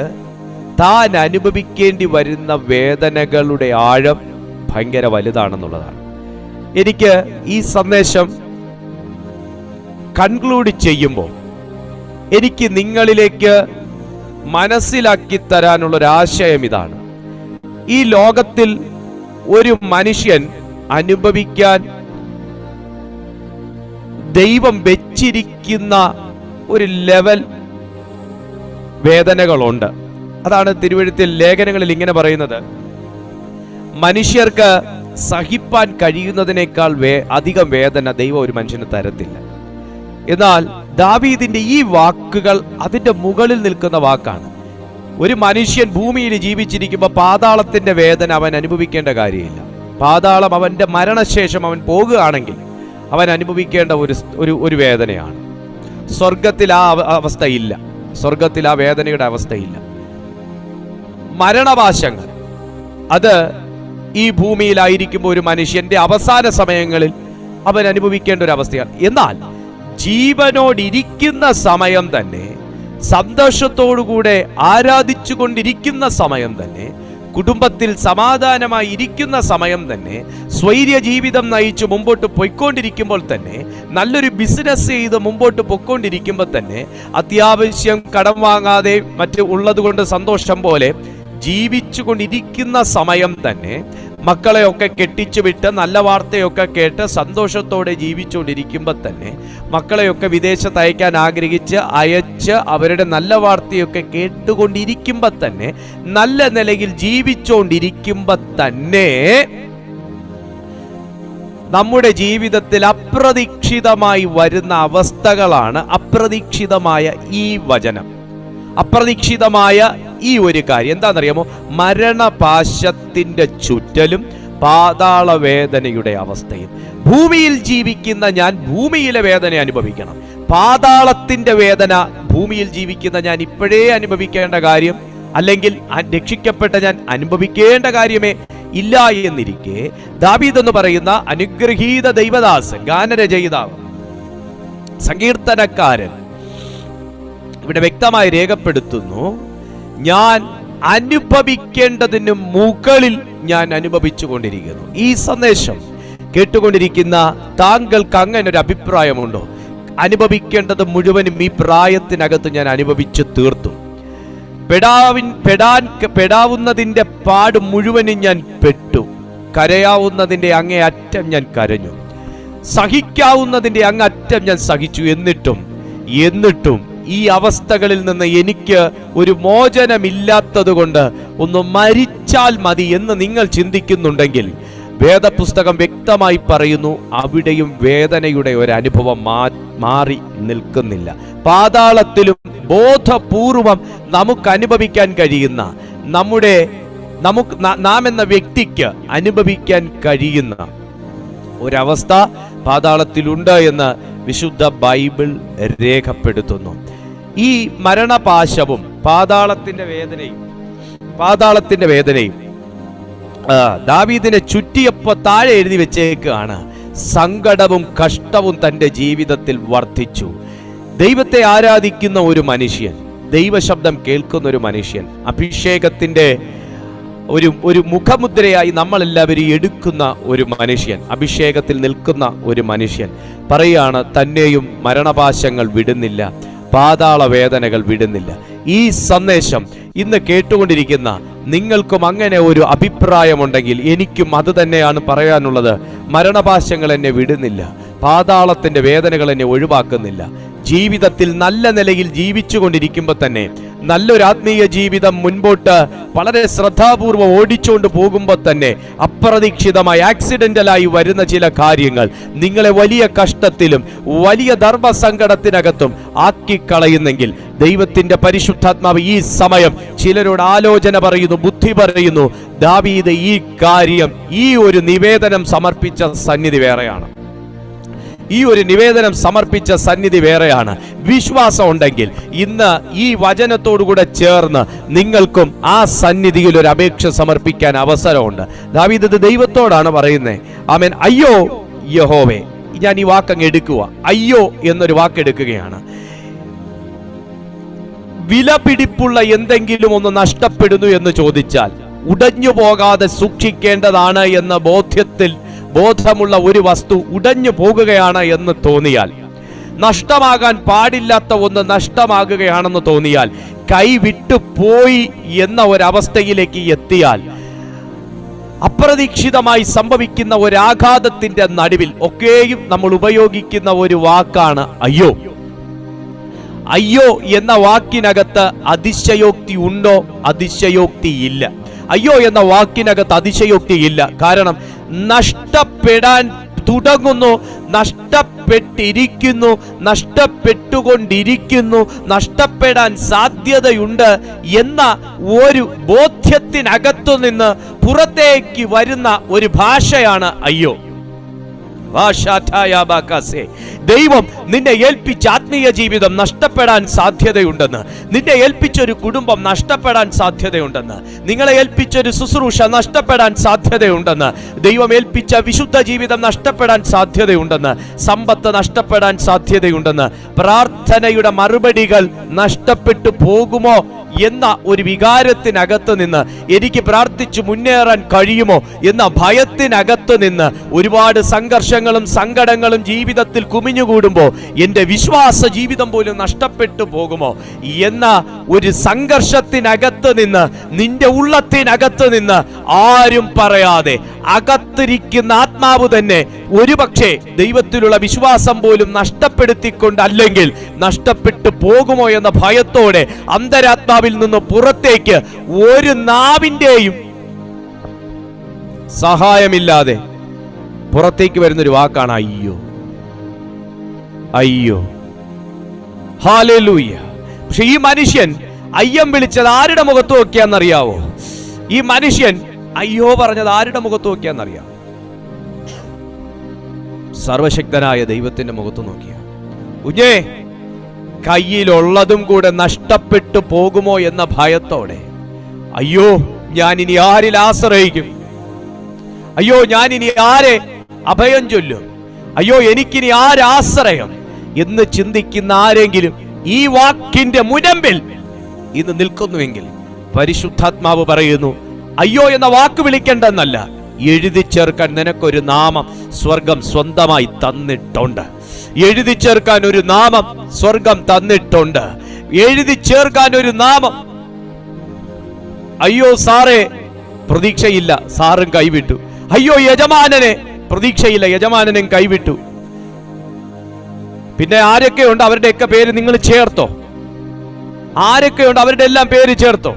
താൻ അനുഭവിക്കേണ്ടി വരുന്ന വേദനകളുടെ ആഴം ഭയങ്കര വലുതാണെന്നുള്ളതാണ്. എനിക്ക് ഈ സന്ദേശം കൺക്ലൂഡ് ചെയ്യുമ്പോൾ എനിക്ക് നിങ്ങളിലേക്ക് മനസ്സിലാക്കി തരാനുള്ളൊരാശയം ഇതാണ്. ഈ ലോകത്തിൽ ഒരു മനുഷ്യൻ അനുഭവിക്കാൻ ദൈവം വെച്ചിരിക്കുന്ന ഒരു ലെവൽ വേദനകളുണ്ട്. അതാണ് തിരുവെഴുത്തിൽ ലേഖനങ്ങളിൽ ഇങ്ങനെ പറയുന്നത്, മനുഷ്യർക്ക് സഹിപ്പാൻ കഴിയുന്നതിനേക്കാൾ അധികം വേദന ദൈവം ഒരു മനുഷ്യന് തരത്തില്ല. എന്നാൽ ദാവീദിന്റെ ഈ വാക്കുകൾ അതിന്റെ മുകളിൽ നിൽക്കുന്ന വാക്കാണ്. ഒരു മനുഷ്യൻ ഭൂമിയിൽ ജീവിച്ചിരിക്കുമ്പോൾ പാതാളത്തിന്റെ വേദന അവൻ അനുഭവിക്കേണ്ട കാര്യമില്ല. പാതാളം അവന്റെ മരണശേഷം അവൻ പോകുകയാണെങ്കിൽ അവൻ അനുഭവിക്കേണ്ട ഒരു വേദനയാണ്. സ്വർഗത്തിൽ ആ അവസ്ഥയില്ല. സ്വർഗത്തിൽ ആ വേദനയുടെ അവസ്ഥയില്ല. മരണപാശങ്ങൾ അത് ഈ ഭൂമിയിലായിരിക്കുമ്പോൾ ഒരു മനുഷ്യന്റെ അവസാന സമയങ്ങളിൽ അവൻ അനുഭവിക്കേണ്ട ഒരു അവസ്ഥയാണ്. എന്നാൽ ജീവനോടിരിക്കുന്ന സമയം തന്നെ, സന്തോഷത്തോടുകൂടെ ആരാധിച്ചു കൊണ്ടിരിക്കുന്ന സമയം തന്നെ, കുടുംബത്തിൽ സമാധാനമായി ഇരിക്കുന്ന സമയം തന്നെ, സ്വൈര്യ ജീവിതം നയിച്ച് മുമ്പോട്ട് പോയിക്കൊണ്ടിരിക്കുമ്പോൾ തന്നെ, നല്ലൊരു ബിസിനസ് ചെയ്ത് മുമ്പോട്ട് പോയിക്കൊണ്ടിരിക്കുമ്പോൾ തന്നെ, അത്യാവശ്യം കടം വാങ്ങാതെ മറ്റ് ഉള്ളതുകൊണ്ട് സന്തോഷം പോലെ ജീവിച്ചു കൊണ്ടിരിക്കുന്ന സമയം തന്നെ, മക്കളെയൊക്കെ കെട്ടിച്ചു വിട്ട് നല്ല വാർത്തയൊക്കെ കേട്ട് സന്തോഷത്തോടെ ജീവിച്ചുകൊണ്ടിരിക്കുമ്പോൾ തന്നെ, മക്കളെയൊക്കെ വിദേശത്ത് അയക്കാൻ ആഗ്രഹിച്ച് അയച്ച് അവരുടെ നല്ല വാർത്തയൊക്കെ കേട്ടുകൊണ്ടിരിക്കുമ്പോൾ തന്നെ, നല്ല നിലയിൽ ജീവിച്ചുകൊണ്ടിരിക്കുമ്പോൾ തന്നെ നമ്മുടെ ജീവിതത്തിൽ അപ്രതീക്ഷിതമായി വരുന്ന അവസ്ഥകളാണ് അപ്രതീക്ഷിതമായ ഈ വചനം. അപ്രതീക്ഷിതമായ ഈ ഒരു കാര്യം എന്താണെന്നറിയാമോ? മരണപാശത്തിന്റെ ചുറ്റലും പാതാള വേദനയുടെ അവസ്ഥയും. ഭൂമിയിൽ ജീവിക്കുന്ന ഞാൻ ഭൂമിയിലെ വേദന അനുഭവിക്കണം. പാതാളത്തിന്റെ വേദന ഭൂമിയിൽ ജീവിക്കുന്ന ഞാൻ ഇപ്പോഴേ അനുഭവിക്കേണ്ട കാര്യം, അല്ലെങ്കിൽ രക്ഷിക്കപ്പെട്ട ഞാൻ അനുഭവിക്കേണ്ട കാര്യമേ ഇല്ല എന്നിരിക്കെ, ദാവീദ് എന്ന് പറയുന്ന അനുഗ്രഹീത ദൈവദാസൻ, ഗാനരചയിതാവ്, സങ്കീർത്തനക്കാരൻ ഇവിടെ വ്യക്തമായി രേഖപ്പെടുത്തുന്നു, ഞാൻ അനുഭവിക്കേണ്ടതിന് മുകളിൽ ഞാൻ അനുഭവിച്ചു കൊണ്ടിരിക്കുന്നു. ഈ സന്ദേശം കേട്ടുകൊണ്ടിരിക്കുന്ന താങ്കൾക്ക് അങ്ങനെ ഒരു അഭിപ്രായമുണ്ടോ? അനുഭവിക്കേണ്ടത് മുഴുവനും ഈ പ്രായത്തിനകത്ത് ഞാൻ അനുഭവിച്ചു തീർത്തു. പെടാവുന്നതിന്റെ പാട് മുഴുവനും ഞാൻ പെട്ടു. കരയാവുന്നതിന്റെ അങ്ങേ അറ്റം ഞാൻ കരഞ്ഞു. സഹിക്കാവുന്നതിന്റെ അങ്ങറ്റം ഞാൻ സഹിച്ചു. എന്നിട്ടും ഈ അവസ്ഥകളിൽ നിന്ന് എനിക്ക് ഒരു മോചനമില്ലാത്തത് കൊണ്ട് ഒന്ന് മരിച്ചാൽ മതി എന്ന് നിങ്ങൾ ചിന്തിക്കുന്നുണ്ടെങ്കിൽ, വേദപുസ്തകം വ്യക്തമായി പറയുന്നു, അവിടെയും വേദനയുടെ ഒരു അനുഭവം മാറി നിൽക്കുന്നില്ല. പാതാളത്തിലും ബോധപൂർവം നമുക്ക് അനുഭവിക്കാൻ കഴിയുന്ന, നാം എന്ന വ്യക്തിക്ക് അനുഭവിക്കാൻ കഴിയുന്ന ഒരവസ്ഥ പാതാളത്തിലുണ്ട് എന്ന് വിശുദ്ധ ബൈബിൾ രേഖപ്പെടുത്തുന്നു. ഈ മരണപാശവും പാതാളത്തിന്റെ വേദനയും ദാവീദിനെ ചുറ്റിയപ്പോ താഴെ എഴുതി വെച്ചേക്കാണ്. സങ്കടവും കഷ്ടവും തന്റെ ജീവിതത്തിൽ വർദ്ധിച്ചു. ദൈവത്തെ ആരാധിക്കുന്ന ഒരു മനുഷ്യൻ, ദൈവശബ്ദം കേൾക്കുന്ന ഒരു മനുഷ്യൻ, അഭിഷേകത്തിന്റെ ഒരു മുഖമുദ്രയായി നമ്മളെല്ലാവരും എടുക്കുന്ന ഒരു മനുഷ്യൻ, അഭിഷേകത്തിൽ നിൽക്കുന്ന ഒരു മനുഷ്യൻ പറയാണ്, തന്നെയും മരണപാശങ്ങൾ വിടുന്നില്ല, പാതാള വേദനകൾ വിടുന്നില്ല. ഈ സന്ദേശം ഇന്ന് കേട്ടുകൊണ്ടിരിക്കുന്ന നിങ്ങൾക്കും അങ്ങനെ ഒരു അഭിപ്രായമുണ്ടെങ്കിൽ എനിക്കും അത് തന്നെയാണ് പറയാനുള്ളത്. മരണപാശങ്ങൾ എന്നെ വിടുന്നില്ല, പാതാളത്തിന്റെ വേദനകൾ എന്നെ ഒഴിവാക്കുന്നില്ല. ജീവിതത്തിൽ നല്ല നിലയിൽ ജീവിച്ചു കൊണ്ടിരിക്കുമ്പോൾ തന്നെ, നല്ലൊരു ആത്മീയ ജീവിതം മുൻപോട്ട് വളരെ ശ്രദ്ധാപൂർവം ഓടിച്ചുകൊണ്ട് പോകുമ്പോൾ തന്നെ അപ്രതീക്ഷിതമായി ആക്സിഡന്റലായി വരുന്ന ചില കാര്യങ്ങൾ നിങ്ങളെ വലിയ കഷ്ടത്തിലും വലിയ ധർമ്മസങ്കടത്തിനകത്തും ആക്കിക്കളയുന്നെങ്കിൽ, ദൈവത്തിന്റെ പരിശുദ്ധാത്മാവ് ഈ സമയം ചിലരോട് ആലോചന പറയുന്നു, ബുദ്ധി പറയുന്നു. ദാവീദ് ഈ കാര്യം, ഈ ഒരു നിവേദനം സമർപ്പിച്ച സന്നിധി വേറെയാണ്. വിശ്വാസം ഉണ്ടെങ്കിൽ ഇന്ന് ഈ വചനത്തോടുകൂടെ ചേർന്ന് നിങ്ങൾക്കും ആ സന്നിധിയിൽ ഒരു അപേക്ഷ സമർപ്പിക്കാൻ അവസരമുണ്ട്. ദാവീദ് ഇത് ദൈവത്തോടാണ് പറയുന്നത്. ആമേൻ. അയ്യോ യഹോവേ, ഞാൻ ഈ വാക്കങ്ങ് എടുക്കുക, അയ്യോ എന്നൊരു വാക്കെടുക്കുകയാണ്. വിലപിടിപ്പുള്ള എന്തെങ്കിലും ഒന്ന് നഷ്ടപ്പെടുന്നു എന്ന് ചോദിച്ചാൽ ഉടഞ്ഞു പോകാതെ സൂക്ഷിക്കേണ്ടതാണ് എന്ന ബോധമുള്ള ഒരു വസ്തു ഉടഞ്ഞു പോകുകയാണ് എന്ന് തോന്നിയാൽ, നഷ്ടമാകാൻ പാടില്ലാത്ത ഒന്ന് നഷ്ടമാകുകയാണെന്ന് തോന്നിയാൽ, കൈവിട്ടു പോയി എന്ന ഒരവസ്ഥയിലേക്ക് എത്തിയാൽ, അപ്രതീക്ഷിതമായി സംഭവിക്കുന്ന ഒരാഘാതത്തിന്റെ നടുവിൽ ഒക്കെയും നമ്മൾ ഉപയോഗിക്കുന്ന ഒരു വാക്കാണ് അയ്യോ. അയ്യോ എന്ന വാക്കിനകത്ത് അതിശയോക്തി ഉണ്ടോ? അതിശയോക്തി ഇല്ല. അയ്യോ എന്ന വാക്കിനകത്ത് അതിശയോക്തി ഇല്ല. കാരണം നഷ്ടപ്പെടാൻ തുടങ്ങുന്നു, നഷ്ടപ്പെട്ടിരിക്കുന്നു, നഷ്ടപ്പെട്ടുകൊണ്ടിരിക്കുന്നു, നഷ്ടപ്പെടാൻ സാധ്യതയുണ്ട് എന്ന ഒരു ബോധ്യത്തിനകത്തു നിന്ന് പുറത്തേക്ക് വരുന്ന ഒരു ഭാഷയാണ് അയ്യോ. ദൈവം നിന്നെ ഏൽപ്പിച്ച ആത്മീയ ജീവിതം നഷ്ടപ്പെടാൻ സാധ്യതയുണ്ടെന്ന്, നിന്നെ ഏൽപ്പിച്ചൊരു കുടുംബം നഷ്ടപ്പെടാൻ സാധ്യതയുണ്ടെന്ന്, നിങ്ങളെ ഏൽപ്പിച്ചൊരു ശുശ്രൂഷ നഷ്ടപ്പെടാൻ സാധ്യതയുണ്ടെന്ന്, ദൈവം ഏൽപ്പിച്ച വിശുദ്ധ ജീവിതം നഷ്ടപ്പെടാൻ സാധ്യതയുണ്ടെന്ന്, സമ്പത്ത് നഷ്ടപ്പെടാൻ സാധ്യതയുണ്ടെന്ന്, പ്രാർത്ഥനയുടെ മറുപടികൾ നഷ്ടപ്പെട്ടു പോകുമോ എന്ന ഒരു വികാരത്തിനകത്ത് നിന്ന്, എനിക്ക് പ്രാർത്ഥിച്ചു മുന്നേറാൻ കഴിയുമോ എന്ന ഭയത്തിനകത്ത് നിന്ന്, ഒരുപാട് സംഘർഷങ്ങളും സങ്കടങ്ങളും ജീവിതത്തിൽ കുമിഞ്ഞുകൂടുമ്പോൾ എൻ്റെ വിശ്വാസ ജീവിതം പോലും നഷ്ടപ്പെട്ടു പോകുമോ എന്ന ഒരു സംഘർഷത്തിനകത്ത് നിന്ന്, നിന്റെ ഉള്ളത്തിനകത്ത് നിന്ന് ആരും പറയാതെ അകത്തിരിക്കുന്ന ആത്മാവ് തന്നെ ഒരുപക്ഷെ ദൈവത്തിലുള്ള വിശ്വാസം പോലും നഷ്ടപ്പെടുത്തിക്കൊണ്ടല്ലെങ്കിൽ നഷ്ടപ്പെട്ടു പോകുമോ എന്ന ഭയത്തോടെ അന്തരാത്മാവിൽ നിന്ന് പുറത്തേക്ക് ഒരു നാവിന്റെയും സഹായമില്ലാതെ പുറത്തേക്ക് വരുന്നൊരു വാക്കാണ് അയ്യോ. അയ്യോ, ഹല്ലേലൂയ. പക്ഷെ ഈ മനുഷ്യൻ അയ്യം വിളിച്ചത് ആരുടെ മുഖത്ത് നോക്കിയാന്നറിയാവോ? ഈ മനുഷ്യൻ അയ്യോ പറഞ്ഞത് ആരുടെ മുഖത്ത് നോക്കിയാന്നറിയാം? സർവശക്തനായ ദൈവത്തിന്റെ മുഖത്ത് നോക്കിയ. കുഞ്ഞേ, കയ്യിലുള്ളതും കൂടെ നഷ്ടപ്പെട്ടു പോകുമോ എന്ന ഭയത്തോടെ, അയ്യോ ഞാൻ ഇനി ആരിൽ ആശ്രയിക്കും, അയ്യോ ഞാൻ ഇനി ആരെ അഭയം ചൊല്ലും, അയ്യോ എനിക്കിനി ആരാശ്രയം എന്ന് ചിന്തിക്കുന്ന ആരെങ്കിലും ഈ വാക്കിന്റെ മുനമ്പിൽ ഇന്ന് നിൽക്കുന്നുവെങ്കിൽ പരിശുദ്ധാത്മാവ് പറയുന്നു, അയ്യോ എന്ന വാക്ക് വിളിക്കേണ്ടെന്നല്ല, എഴുതി ചേർക്കാൻ നിനക്കൊരു നാമം സ്വർഗം സ്വന്തമായി തന്നിട്ടുണ്ട്. എഴുതി ചേർക്കാൻ ഒരു നാമം സ്വർഗം തന്നിട്ടുണ്ട്. എഴുതി ചേർക്കാൻ ഒരു നാമം. അയ്യോ സാറേ, പ്രതീക്ഷയില്ല, സാറും കൈവിട്ടു. അയ്യോ യജമാനനെ, പ്രതീക്ഷയില്ല, യജമാനനും കൈവിട്ടു. പിന്നെ ആരൊക്കെയുണ്ട്? അവരുടെയൊക്കെ പേര് നിങ്ങൾ ചേർത്തോ? ആരൊക്കെയുണ്ട്? അവരുടെ എല്ലാം പേര് ചേർത്തോ?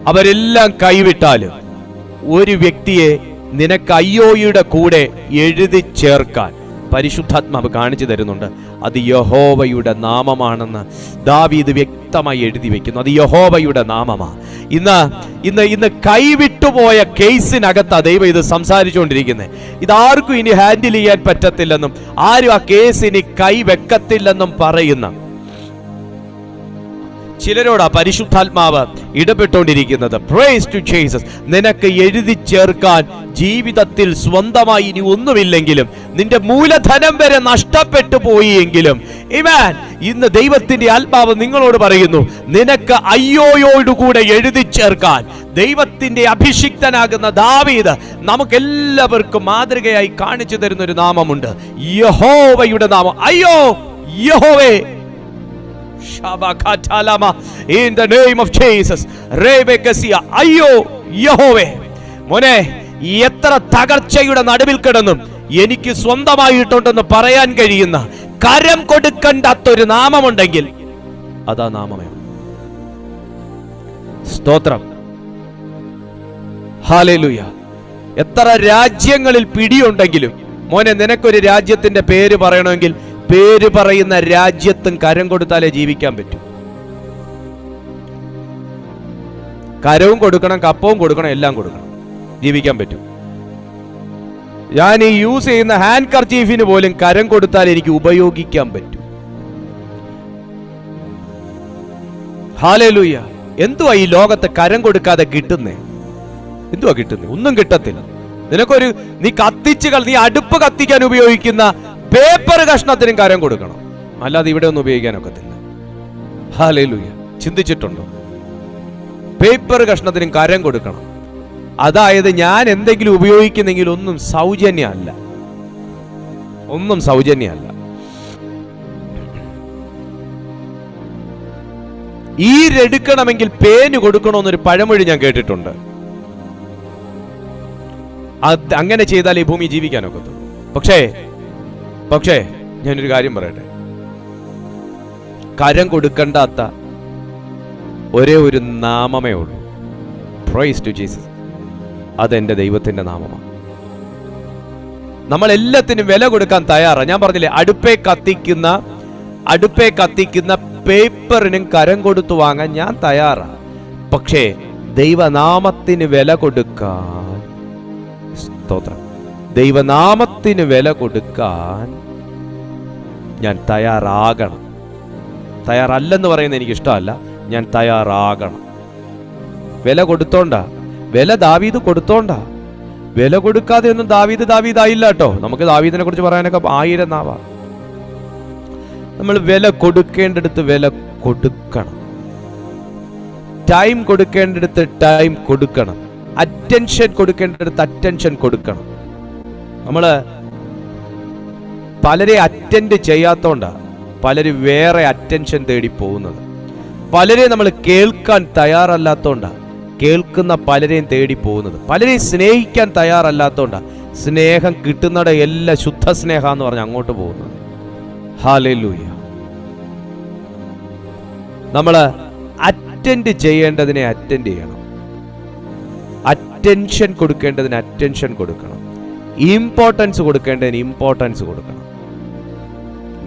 അവരെല്ലാം കൈവിട്ടാലും ഒരു വ്യക്തിയെ നിനക്ക് അയ്യോയുടെ കൂടെ എഴുതി ചേർക്കാൻ പരിശുദ്ധാത്മാവ് കാണിച്ചു തരുന്നുണ്ട്. അത് യഹോവയുടെ നാമമാണെന്ന് ദാവീദ് വ്യക്തമായി എഴുതി വെക്കുന്നു. അത് യഹോവയുടെ നാമമാണ്. ഇന്ന് കൈവിട്ടുപോയ കേസിനകത്താ ദൈവം ഇത് സംസാരിച്ചുകൊണ്ടിരിക്കുന്നത്. ഇതാർക്കും ഇനി ഹാൻഡിൽ ചെയ്യാൻ പറ്റത്തില്ലെന്നും ആരും ആ കേസിന് കൈവെക്കത്തില്ലെന്നും പറയുന്ന ചിലരോടാ പരിശുദ്ധാത്മാവ് ഇടപെട്ടുകൊണ്ടിരിക്കുന്നത്. Price to Jesus. നിനക്ക് എഴുതി ചേർക്കാൻ ജീവിതത്തിൽ സ്വന്തമായി ഇനി ഒന്നുമില്ലെങ്കിലും, നിന്റെ മൂലധനം വരെ നഷ്ടപ്പെട്ടു പോയി എങ്കിലും, ആമേൻ, ഇന്ന് ദൈവത്തിന്റെ ആത്മാവ് നിങ്ങളോട് പറയുന്നു, നിനക്ക് അയ്യോയോടുകൂടെ എഴുതി ചേർക്കാൻ ദൈവത്തിന്റെ അഭിഷിക്തനാകുന്ന ദാവീദ് നമുക്കെല്ലാവർക്കും മാതൃകയായി കാണിച്ചു തരുന്ന ഒരു നാമമുണ്ട്. യഹോവയുടെ നാമം. അയ്യോ യഹോവേ, in the name of Jesus. അയ്യോ യഹോവേ. മോനെ, എത്ര തകർച്ചയുടെ നടുവിൽ കിടന്നും എനിക്ക് സ്വന്തമായിട്ടുണ്ടെന്ന് പറയാൻ കഴിയുന്ന, കരം കൊടുക്കണ്ടാത്തൊരു നാമമുണ്ടെങ്കിൽ അതാ നാമമേ. സ്തോത്രം, ഹല്ലേലൂയ. എത്ര രാജ്യങ്ങളിൽ പിടിയുണ്ടെങ്കിലും മോനെ, നിനക്കൊരു രാജ്യത്തിന്റെ പേര് പറയണമെങ്കിൽ പേര് പറയുന്ന രാജ്യത്തും കരം കൊടുത്താലേ ജീവിക്കാൻ പറ്റൂ. കരവും കൊടുക്കണം, കപ്പവും കൊടുക്കണം, എല്ലാം കൊടുക്കണം, ജീവിക്കാൻ പറ്റും. ഞാൻ ഈ യൂസ് ചെയ്യുന്ന ഹാൻഡ് കർച്ചീഫിന് പോലും കരം കൊടുത്താൽ എനിക്ക് ഉപയോഗിക്കാൻ പറ്റും. ഹല്ലേലൂയ. എന്തുവാ ഈ ലോകത്ത് കരം കൊടുക്കാതെ കിട്ടുന്നേ? എന്തുവാ കിട്ടുന്നേ? ഒന്നും കിട്ടത്തില്ല. നിനക്കൊരു നീ അടുപ്പ് കത്തിക്കാൻ ഉപയോഗിക്കുന്ന പേപ്പർ കഷ്ണത്തിനും കരം കൊടുക്കണം, അല്ലാതെ ഇവിടെ ഒന്നും ഉപയോഗിക്കാനൊക്കത്തില്ല. ഹല്ലേലൂയ. ചിന്തിച്ചിട്ടുണ്ടോ? പേപ്പർ കഷ്ണത്തിനും കരം കൊടുക്കണം. അതായത് ഞാൻ എന്തെങ്കിലും ഉപയോഗിക്കുന്നെങ്കിൽ ഒന്നും സൗജന്യമല്ല, ഒന്നും സൗജന്യമല്ല. ഈരെടുക്കണമെങ്കിൽ പേന് കൊടുക്കണമെന്നൊരു പഴമൊഴി ഞാൻ കേട്ടിട്ടുണ്ട്. അങ്ങനെ ചെയ്താൽ ഈ ഭൂമി ജീവിക്കാനൊക്കത്തുള്ളൂ. പക്ഷേ ഞാനൊരു കാര്യം പറയട്ടെ, കരം കൊടുക്കണ്ടാത്ത ഒരേ ഒരു നാമമേ ഉള്ളൂ. Praise to Jesus. അതെന്റെ ദൈവത്തിന്റെ നാമമാണ്. നമ്മൾ എല്ലാത്തിനും വില കൊടുക്കാൻ തയ്യാറാണ്. ഞാൻ പറഞ്ഞില്ലേ, അടുപ്പേ കത്തിക്കുന്ന പേപ്പറിനും കരം കൊടുത്തു വാങ്ങാൻ ഞാൻ തയ്യാറാണ്. പക്ഷേ ദൈവനാമത്തിന് വില കൊടുക്കാൻ, സ്തോത്രം, ദൈവനാമത്തിന് വില കൊടുക്കാൻ ഞാൻ തയ്യാറാകണം. തയ്യാറല്ലെന്ന് പറയുന്നത് എനിക്ക് ഇഷ്ടമല്ല, ഞാൻ തയ്യാറാകണം. വില കൊടുത്തോണ്ടാ, വില ദാവീദ് കൊടുത്തോണ്ടാ. വില കൊടുക്കാതെ ഒന്നും ദാവീദായില്ല കേട്ടോ. നമുക്ക് ദാവീദിനെ കുറിച്ച് പറയാനൊക്കെ 1000 നാവാ. നമ്മൾ വില കൊടുക്കേണ്ടടുത്ത് വില കൊടുക്കണം. ടൈം കൊടുക്കേണ്ടടുത്ത് ടൈം കൊടുക്കണം. അറ്റൻഷൻ കൊടുക്കേണ്ടടുത്ത് അറ്റൻഷൻ കൊടുക്കണം. നമ്മള് പലരെ അറ്റൻഡ് ചെയ്യാത്തോണ്ടാ പലര് വേറെ അറ്റൻഷൻ തേടി പോകുന്നത്. പലരെ നമ്മൾ കേൾക്കാൻ തയ്യാറല്ലാത്തോണ്ടാ കേൾക്കുന്ന പലരെയും തേടി പോകുന്നത്. പലരെയും സ്നേഹിക്കാൻ തയ്യാറല്ലാത്തോണ്ടാ സ്നേഹം കിട്ടുന്നവിടെ എല്ലാ ശുദ്ധ സ്നേഹം എന്ന് പറഞ്ഞ് അങ്ങോട്ട് പോകുന്നത്. ഹല്ലേലൂയ. നമ്മൾ അറ്റൻഡ് ചെയ്യേണ്ടതിനെ അറ്റൻഡ് ചെയ്യണം. അറ്റൻഷൻ കൊടുക്കേണ്ടതിന് അറ്റൻഷൻ കൊടുക്കണം. ഇമ്പോർട്ടൻസ് കൊടുക്കേണ്ടതിന് ഇമ്പോർട്ടൻസ് കൊടുക്കണം.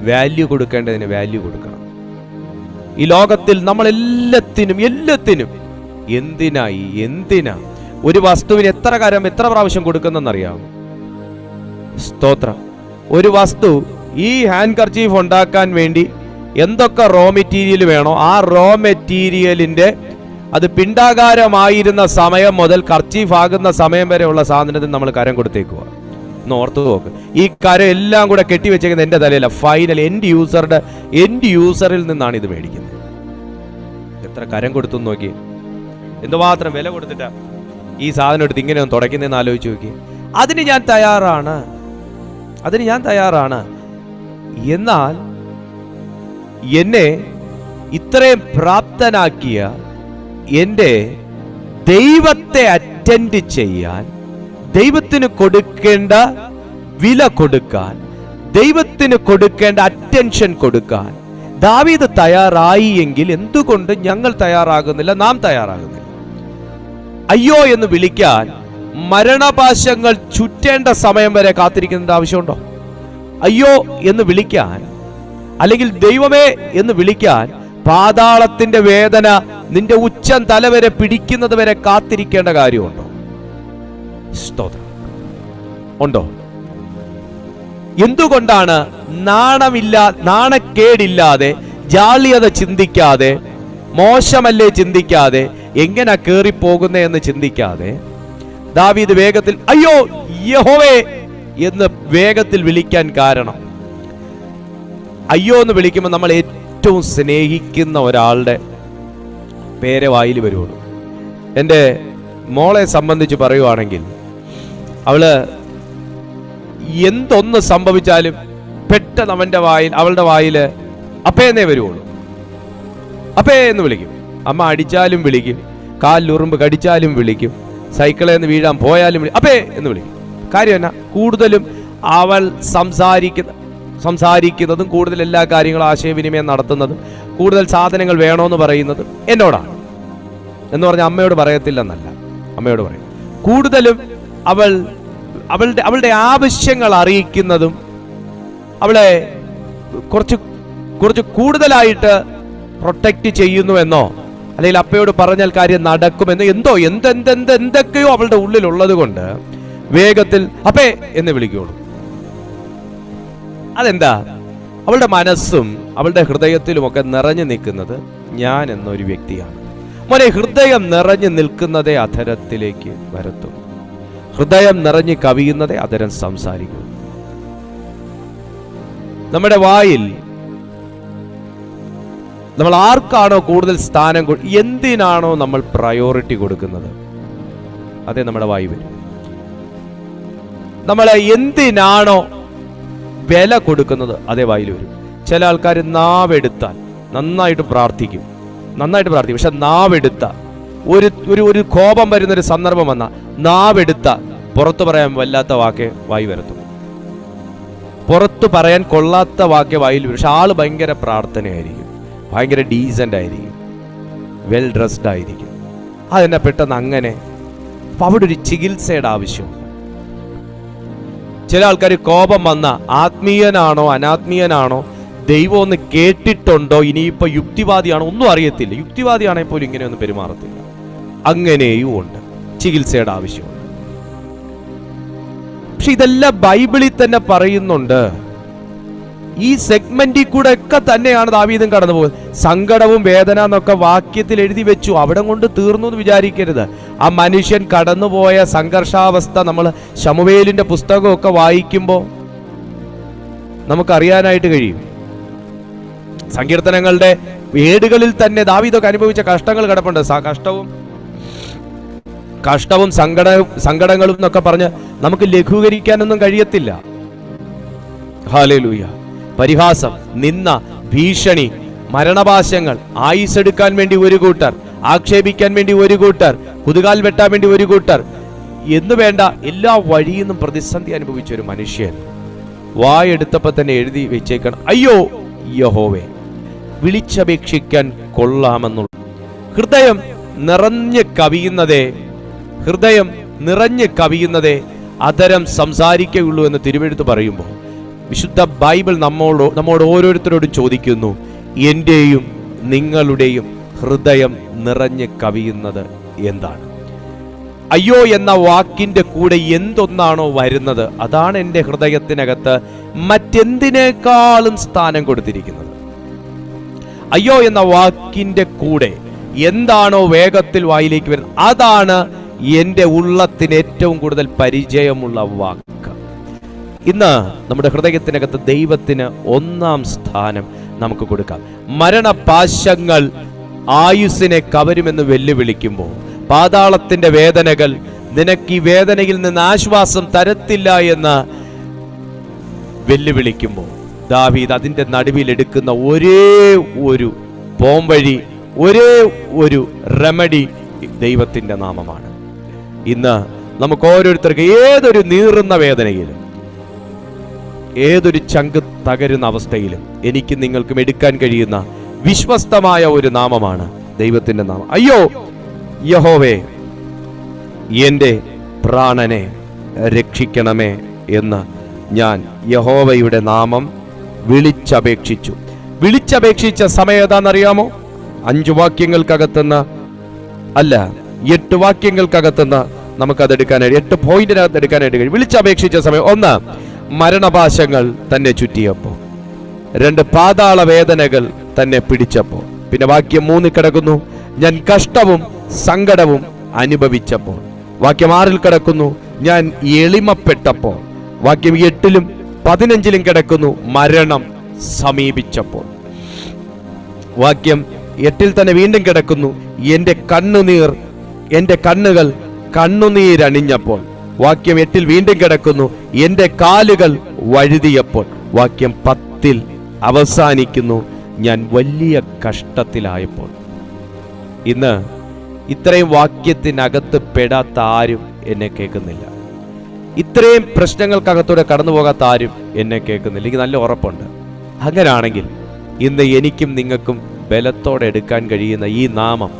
വാല്യൂ കൊടുക്കേണ്ടതിന് വാല്യൂ കൊടുക്കണം. ഈ ലോകത്തിൽ നമ്മൾ എല്ലാത്തിനും എന്തിനാ ഒരു വസ്തുവിന് എത്ര പ്രാവശ്യം കൊടുക്കുന്നറിയാമോ? സ്തോത്രം. ഒരു വസ്തു, ഈ ഹാൻഡ് കർച്ചീഫ് ഉണ്ടാക്കാൻ വേണ്ടി എന്തൊക്കെ റോ മെറ്റീരിയൽ വേണോ, ആ റോ മെറ്റീരിയലിന്റെ അത് പിണ്ടാകാരമായിരുന്ന സമയം മുതൽ കർച്ചീഫ് ആകുന്ന സമയം വരെയുള്ള സാധനത്തിന് നമ്മൾ കരം കൊടുത്തേക്കുക. ഒന്ന് ഓർത്തു നോക്ക്. ഈ കരം എല്ലാം കൂടെ കെട്ടിവെച്ചേക്കുന്നത് എന്റെ തലയില. ഫൈനൽ എൻഡ് യൂസറിൽ നിന്നാണ് ഇത് മേടിക്കുന്നത്. എത്ര കരം കൊടുത്തു നോക്കി, എന്തുമാത്രം വില കൊടുത്തിട്ടാ ഈ സാധനം എടുത്ത് ഇങ്ങനെ ഒന്ന് തുടയ്ക്കുന്നതെന്ന് ആലോചിച്ച് നോക്കി. അതിന് ഞാൻ തയ്യാറാണ്. എന്നാൽ എന്നെ ഇത്രയും പ്രാപ്തനാക്കിയ എൻ്റെ ദൈവത്തെ അറ്റൻഡ് ചെയ്യാൻ, ദൈവത്തിന് കൊടുക്കേണ്ട വില കൊടുക്കാൻ, ദൈവത്തിന് കൊടുക്കേണ്ട അറ്റൻഷൻ കൊടുക്കാൻ ദാവീദ് തയ്യാറായി എങ്കിൽ എന്തുകൊണ്ട് ഞങ്ങൾ തയ്യാറാകുന്നില്ല, നാം തയ്യാറാകുന്നില്ല? അയ്യോ എന്ന് വിളിക്കാൻ മരണപാശങ്ങൾ ചുറ്റേണ്ട സമയം വരെ കാത്തിരിക്കുന്നതിന്റെ ആവശ്യമുണ്ടോ? അയ്യോ എന്ന് വിളിക്കാൻ, അല്ലെങ്കിൽ ദൈവമേ എന്ന് വിളിക്കാൻ പാതാളത്തിന്റെ വേദന നിന്റെ ഉച്ചം തലവരെ പിടിക്കുന്നത് വരെ കാത്തിരിക്കേണ്ട കാര്യമുണ്ടോ? സ്തോത്രം. ഉണ്ടോ? എന്തുകൊണ്ടാണ് നാണക്കേടില്ലാതെ, ജാള്യത ചിന്തിക്കാതെ, മോശമല്ലേ ചിന്തിക്കാതെ, എങ്ങനെ കേറിപ്പോകുന്നേ എന്ന് ചിന്തിക്കാതെ ദാവീദ് വേഗത്തിൽ അയ്യോ യഹോവേ എന്ന് വേഗത്തിൽ വിളിക്കാൻ കാരണം? അയ്യോ എന്ന് വിളിക്കുമ്പോൾ നമ്മൾ ഏറ്റവും സ്നേഹിക്കുന്ന ഒരാളുടെ പേരെ വായിൽ വരുള്ളൂ. എൻ്റെ മോളെ സംബന്ധിച്ച് പറയുവാണെങ്കിൽ, അവള് എന്തൊന്ന് സംഭവിച്ചാലും പെട്ടെന്ന് അവളുടെ വായിൽ അപ്പേന്നേ വരുള്ളൂ. അപ്പേ എന്ന് വിളിക്കും. അമ്മ അടിച്ചാലും വിളിക്കും, കാലിലുറുമ്പ് കടിച്ചാലും വിളിക്കും, സൈക്കിളിൽ നിന്ന് വീഴാൻ പോയാലും അപ്പേ എന്ന് വിളിക്കും. കാര്യം എന്നാ? കൂടുതലും അവൾ സംസാരിക്കുന്നതും കൂടുതൽ എല്ലാ കാര്യങ്ങളും ആശയവിനിമയം നടത്തുന്നതും കൂടുതൽ സാധനങ്ങൾ വേണമെന്ന് പറയുന്നതും എന്നോടാണ്. എന്ന് പറഞ്ഞാൽ അമ്മയോട് പറയത്തില്ലെന്നല്ല, അമ്മയോട് പറയും. കൂടുതലും അവളുടെ ആവശ്യങ്ങൾ അറിയിക്കുന്നതും അവളെ കുറച്ച് കൂടുതലായിട്ട് പ്രൊട്ടക്റ്റ് ചെയ്യുന്നുവെന്നോ, അല്ലെങ്കിൽ അപ്പയോട് പറഞ്ഞാൽ കാര്യം നടക്കുമെന്നോ, എന്തൊക്കെയോ അവളുടെ ഉള്ളിലുള്ളത് കൊണ്ട് വേഗത്തിൽ അപ്പേ എന്ന് വിളിക്കുള്ളൂ. അതെന്താ? അവളുടെ മനസ്സും അവളുടെ ഹൃദയത്തിലുമൊക്കെ നിറഞ്ഞു നിൽക്കുന്നത് ഞാൻ എന്നൊരു വ്യക്തിയാണ്. മോനെ, ഹൃദയം നിറഞ്ഞു നിൽക്കുന്നതേ അധരത്തിലേക്ക് വരത്തും. ഹൃദയം നിറഞ്ഞു കവിയുന്നതേ അധരം സംസാരിക്കും. നമ്മുടെ വായിൽ നമ്മൾ ആർക്കാണോ കൂടുതൽ സ്ഥാനം എന്തിനാണോ നമ്മൾ പ്രയോറിറ്റി കൊടുക്കുന്നത്, അതേ നമ്മുടെ വായി വരും. നമ്മൾ എന്തിനാണോ വില കൊടുക്കുന്നത്, അതേ വായിൽ വരും. ചില ആൾക്കാർ നാവെടുത്താൽ നന്നായിട്ട് പ്രാർത്ഥിക്കും, പക്ഷെ നാവെടുത്ത ഒരു കോപം വരുന്നൊരു സന്ദർഭം വന്ന നാവെടുത്ത പുറത്തു പറയാൻ വല്ലാത്ത വാക്കേ വായി വരത്തുള്ളൂ. പുറത്തു പറയാൻ കൊള്ളാത്ത വാക്കേ വായിൽ വരും. പക്ഷെ ആള് ഭയങ്കര പ്രാർത്ഥനയായിരിക്കും, ഭയങ്കര ഡീസൻ്റ് ആയിരിക്കും, വെൽ ഡ്രസ്ഡ് ആയിരിക്കും. അതെന്നെ പെട്ടെന്ന് അങ്ങനെ. അപ്പൊ അവിടെ ഒരു ചികിത്സയുടെ ആവശ്യമുണ്ട്. ചില ആൾക്കാർ കോപം വന്ന ആത്മീയനാണോ അനാത്മീയനാണോ, ദൈവം ഒന്ന് കേട്ടിട്ടുണ്ടോ, ഇനിയിപ്പോ യുക്തിവാദിയാണോ ഒന്നും അറിയത്തില്ല. യുക്തിവാദിയാണെങ്കിൽ പോലും ഇങ്ങനെയൊന്നും പെരുമാറത്തില്ല. അങ്ങനെയും ഉണ്ട്, ചികിത്സയുടെ ആവശ്യമുണ്ട്. പക്ഷെ ഇതെല്ലാം ബൈബിളിൽ തന്നെ പറയുന്നുണ്ട്. ഈ സെഗ്മെന്റിൽ കൂടെ ഒക്കെ തന്നെയാണ് ദാവീദും കടന്നു പോകുന്നത്. സങ്കടവും വേദന എന്നൊക്കെ വാക്യത്തിൽ എഴുതി വെച്ചു, അവിടെ കൊണ്ട് തീർന്നു എന്ന് വിചാരിക്കരുത്. ആ മനുഷ്യൻ കടന്നുപോയ സംഘർഷാവസ്ഥ നമ്മൾ ശമൂവേലിന്റെ പുസ്തകമൊക്കെ വായിക്കുമ്പോൾ നമുക്കറിയാനായിട്ട് കഴിയും. സങ്കീർത്തനങ്ങളുടെ ഏടുകളിൽ തന്നെ ദാവീദൊക്കെ അനുഭവിച്ച കഷ്ടങ്ങൾ കിടപ്പുണ്ട്. കഷ്ടവും സങ്കടങ്ങളും എന്നൊക്കെ പറഞ്ഞ് നമുക്ക് ലഘൂകരിക്കാനൊന്നും കഴിയത്തില്ല. ഹല്ലേലൂയ. പരിഹാസം, നിന്ന, ഭീഷണി, മരണപാശങ്ങൾ, ആയുസ്സെടുക്കാൻ വേണ്ടി ഒരു കൂട്ടർ, ആക്ഷേപിക്കാൻ വേണ്ടി ഒരു കൂട്ടർ, കുതുകാൽ വെട്ടാൻ വേണ്ടി ഒരു കൂട്ടർ എന്ന് വേണ്ട എല്ലാ വഴിയിൽ നിന്നും പ്രതിസന്ധി അനുഭവിച്ച ഒരു മനുഷ്യൻ വായെടുത്തപ്പോൾ തന്നെ എഴുതി വെച്ചേക്കണം, അയ്യോ യഹോവേ, വിളിച്ചപേക്ഷിക്കാൻ കൊള്ളാമെന്നുള്ള. ഹൃദയം നിറഞ്ഞ് കവിയുന്നതേ അതരം സംസാരിക്കുകയുള്ളൂ എന്ന് തിരുവെഴുത്ത് പറയുമ്പോൾ വിശുദ്ധ ബൈബിൾ നമ്മോട് ഓരോരുത്തരോടും ചോദിക്കുന്നു, എന്റെയും നിങ്ങളുടെയും ഹൃദയം നിറഞ്ഞ് കവിയുന്നത് എന്താണ്? അയ്യോ എന്ന വാക്കിന്റെ കൂടെ എന്തൊന്നാണോ വരുന്നത്, അതാണ് എൻ്റെ ഹൃദയത്തിനകത്ത് മറ്റെന്തിനേക്കാളും സ്ഥാനം കൊടുത്തിരിക്കുന്നത്. അയ്യോ എന്ന വാക്കിന്റെ കൂടെ എന്താണോ വേഗത്തിൽ വായിലേക്ക് വരുന്നത്, അതാണ് എൻ്റെ ഉള്ളത്തിന് ഏറ്റവും കൂടുതൽ പരിചയമുള്ള വാക്ക്. ഇന്ന് നമ്മുടെ ഹൃദയത്തിനകത്ത് ദൈവത്തിന് ഒന്നാം സ്ഥാനം നമുക്ക് കൊടുക്കാം. മരണപാശങ്ങൾ ആയുസ്സിനെ കവരുമെന്ന് വെല്ലുവിളിക്കുമ്പോൾ, പാതാളത്തിന്റെ വേദനകൾ നിനക്ക് ഈ വേദനയിൽ നിന്ന് ആശ്വാസം തരത്തില്ല എന്ന് വെല്ലുവിളിക്കുമ്പോൾ, ദാവീദ് അതിന്റെ നടുവിൽ എടുക്കുന്ന ഒരേ ഒരു പോംവഴി, ഒരേ ഒരു റെമഡി ദൈവത്തിന്റെ നാമമാണ്. ഇന്ന് നമുക്ക് ഓരോരുത്തർക്ക് ഏതൊരു നീറുന്ന വേദനയിലും, ഏതൊരു ചങ്ക് തകരുന്ന അവസ്ഥയിലും എനിക്ക് നിങ്ങൾക്കും എടുക്കാൻ കഴിയുന്ന വിശ്വസ്തമായ ഒരു നാമമാണ് ദൈവത്തിന്റെ നാമം. അയ്യോ യഹോവേ, എൻ്റെ പ്രാണനെ രക്ഷിക്കണമേ എന്ന് ഞാൻ യഹോവയുടെ നാമം വിളിച്ചപേക്ഷിച്ച സമയം ഏതാണെന്നറിയാമോ? 5 വാക്യങ്ങൾക്കകത്തുനിന്ന് അല്ല, 8 വാക്യങ്ങൾക്കകത്തുനിന്ന് നമുക്കതെടുക്കാനായിട്ട് 8 പോയിന്റിനകത്ത് എടുക്കാനായിട്ട് കഴിയും. വിളിച്ചപേക്ഷിച്ച സമയം: 1, മരണപാശങ്ങൾ തന്നെ ചുറ്റിയപ്പോൾ; 2, പാതാള വേദനകൾ തന്നെ പിടിച്ചപ്പോൾ; പിന്നെ വാക്യം 3 കിടക്കുന്നു, ഞാൻ കഷ്ടവും സങ്കടവും അനുഭവിച്ചപ്പോൾ; വാക്യം 6 കിടക്കുന്നു, ഞാൻ എളിമപ്പെട്ടപ്പോൾ; വാക്യം 8 15 കിടക്കുന്നു, മരണം സമീപിച്ചപ്പോൾ; വാക്യം 8 തന്നെ വീണ്ടും കിടക്കുന്നു, എൻ്റെ കണ്ണുകൾ കണ്ണുനീരണിഞ്ഞപ്പോൾ; വാക്യം 8 വീണ്ടും കിടക്കുന്നു, എൻ്റെ കാലുകൾ വഴുതിയപ്പോൾ; വാക്യം 10 അവസാനിക്കുന്നു, ഞാൻ വലിയ കഷ്ടത്തിലായപ്പോൾ. ഇന്ന് ഇത്രയും വാക്യത്തിനകത്ത് പെടാത്ത ആരും എന്നെ കേൾക്കുന്നില്ല. ഇത്രയും പ്രശ്നങ്ങൾക്കകത്തൂടെ കടന്നു പോകാത്ത ആരും എന്നെ കേൾക്കുന്നില്ല. എനിക്ക് നല്ല ഉറപ്പുണ്ട്. അങ്ങനാണെങ്കിൽ ഇന്ന് എനിക്കും നിങ്ങൾക്കും ബലത്തോടെ എടുക്കാൻ കഴിയുന്ന ഈ നാമം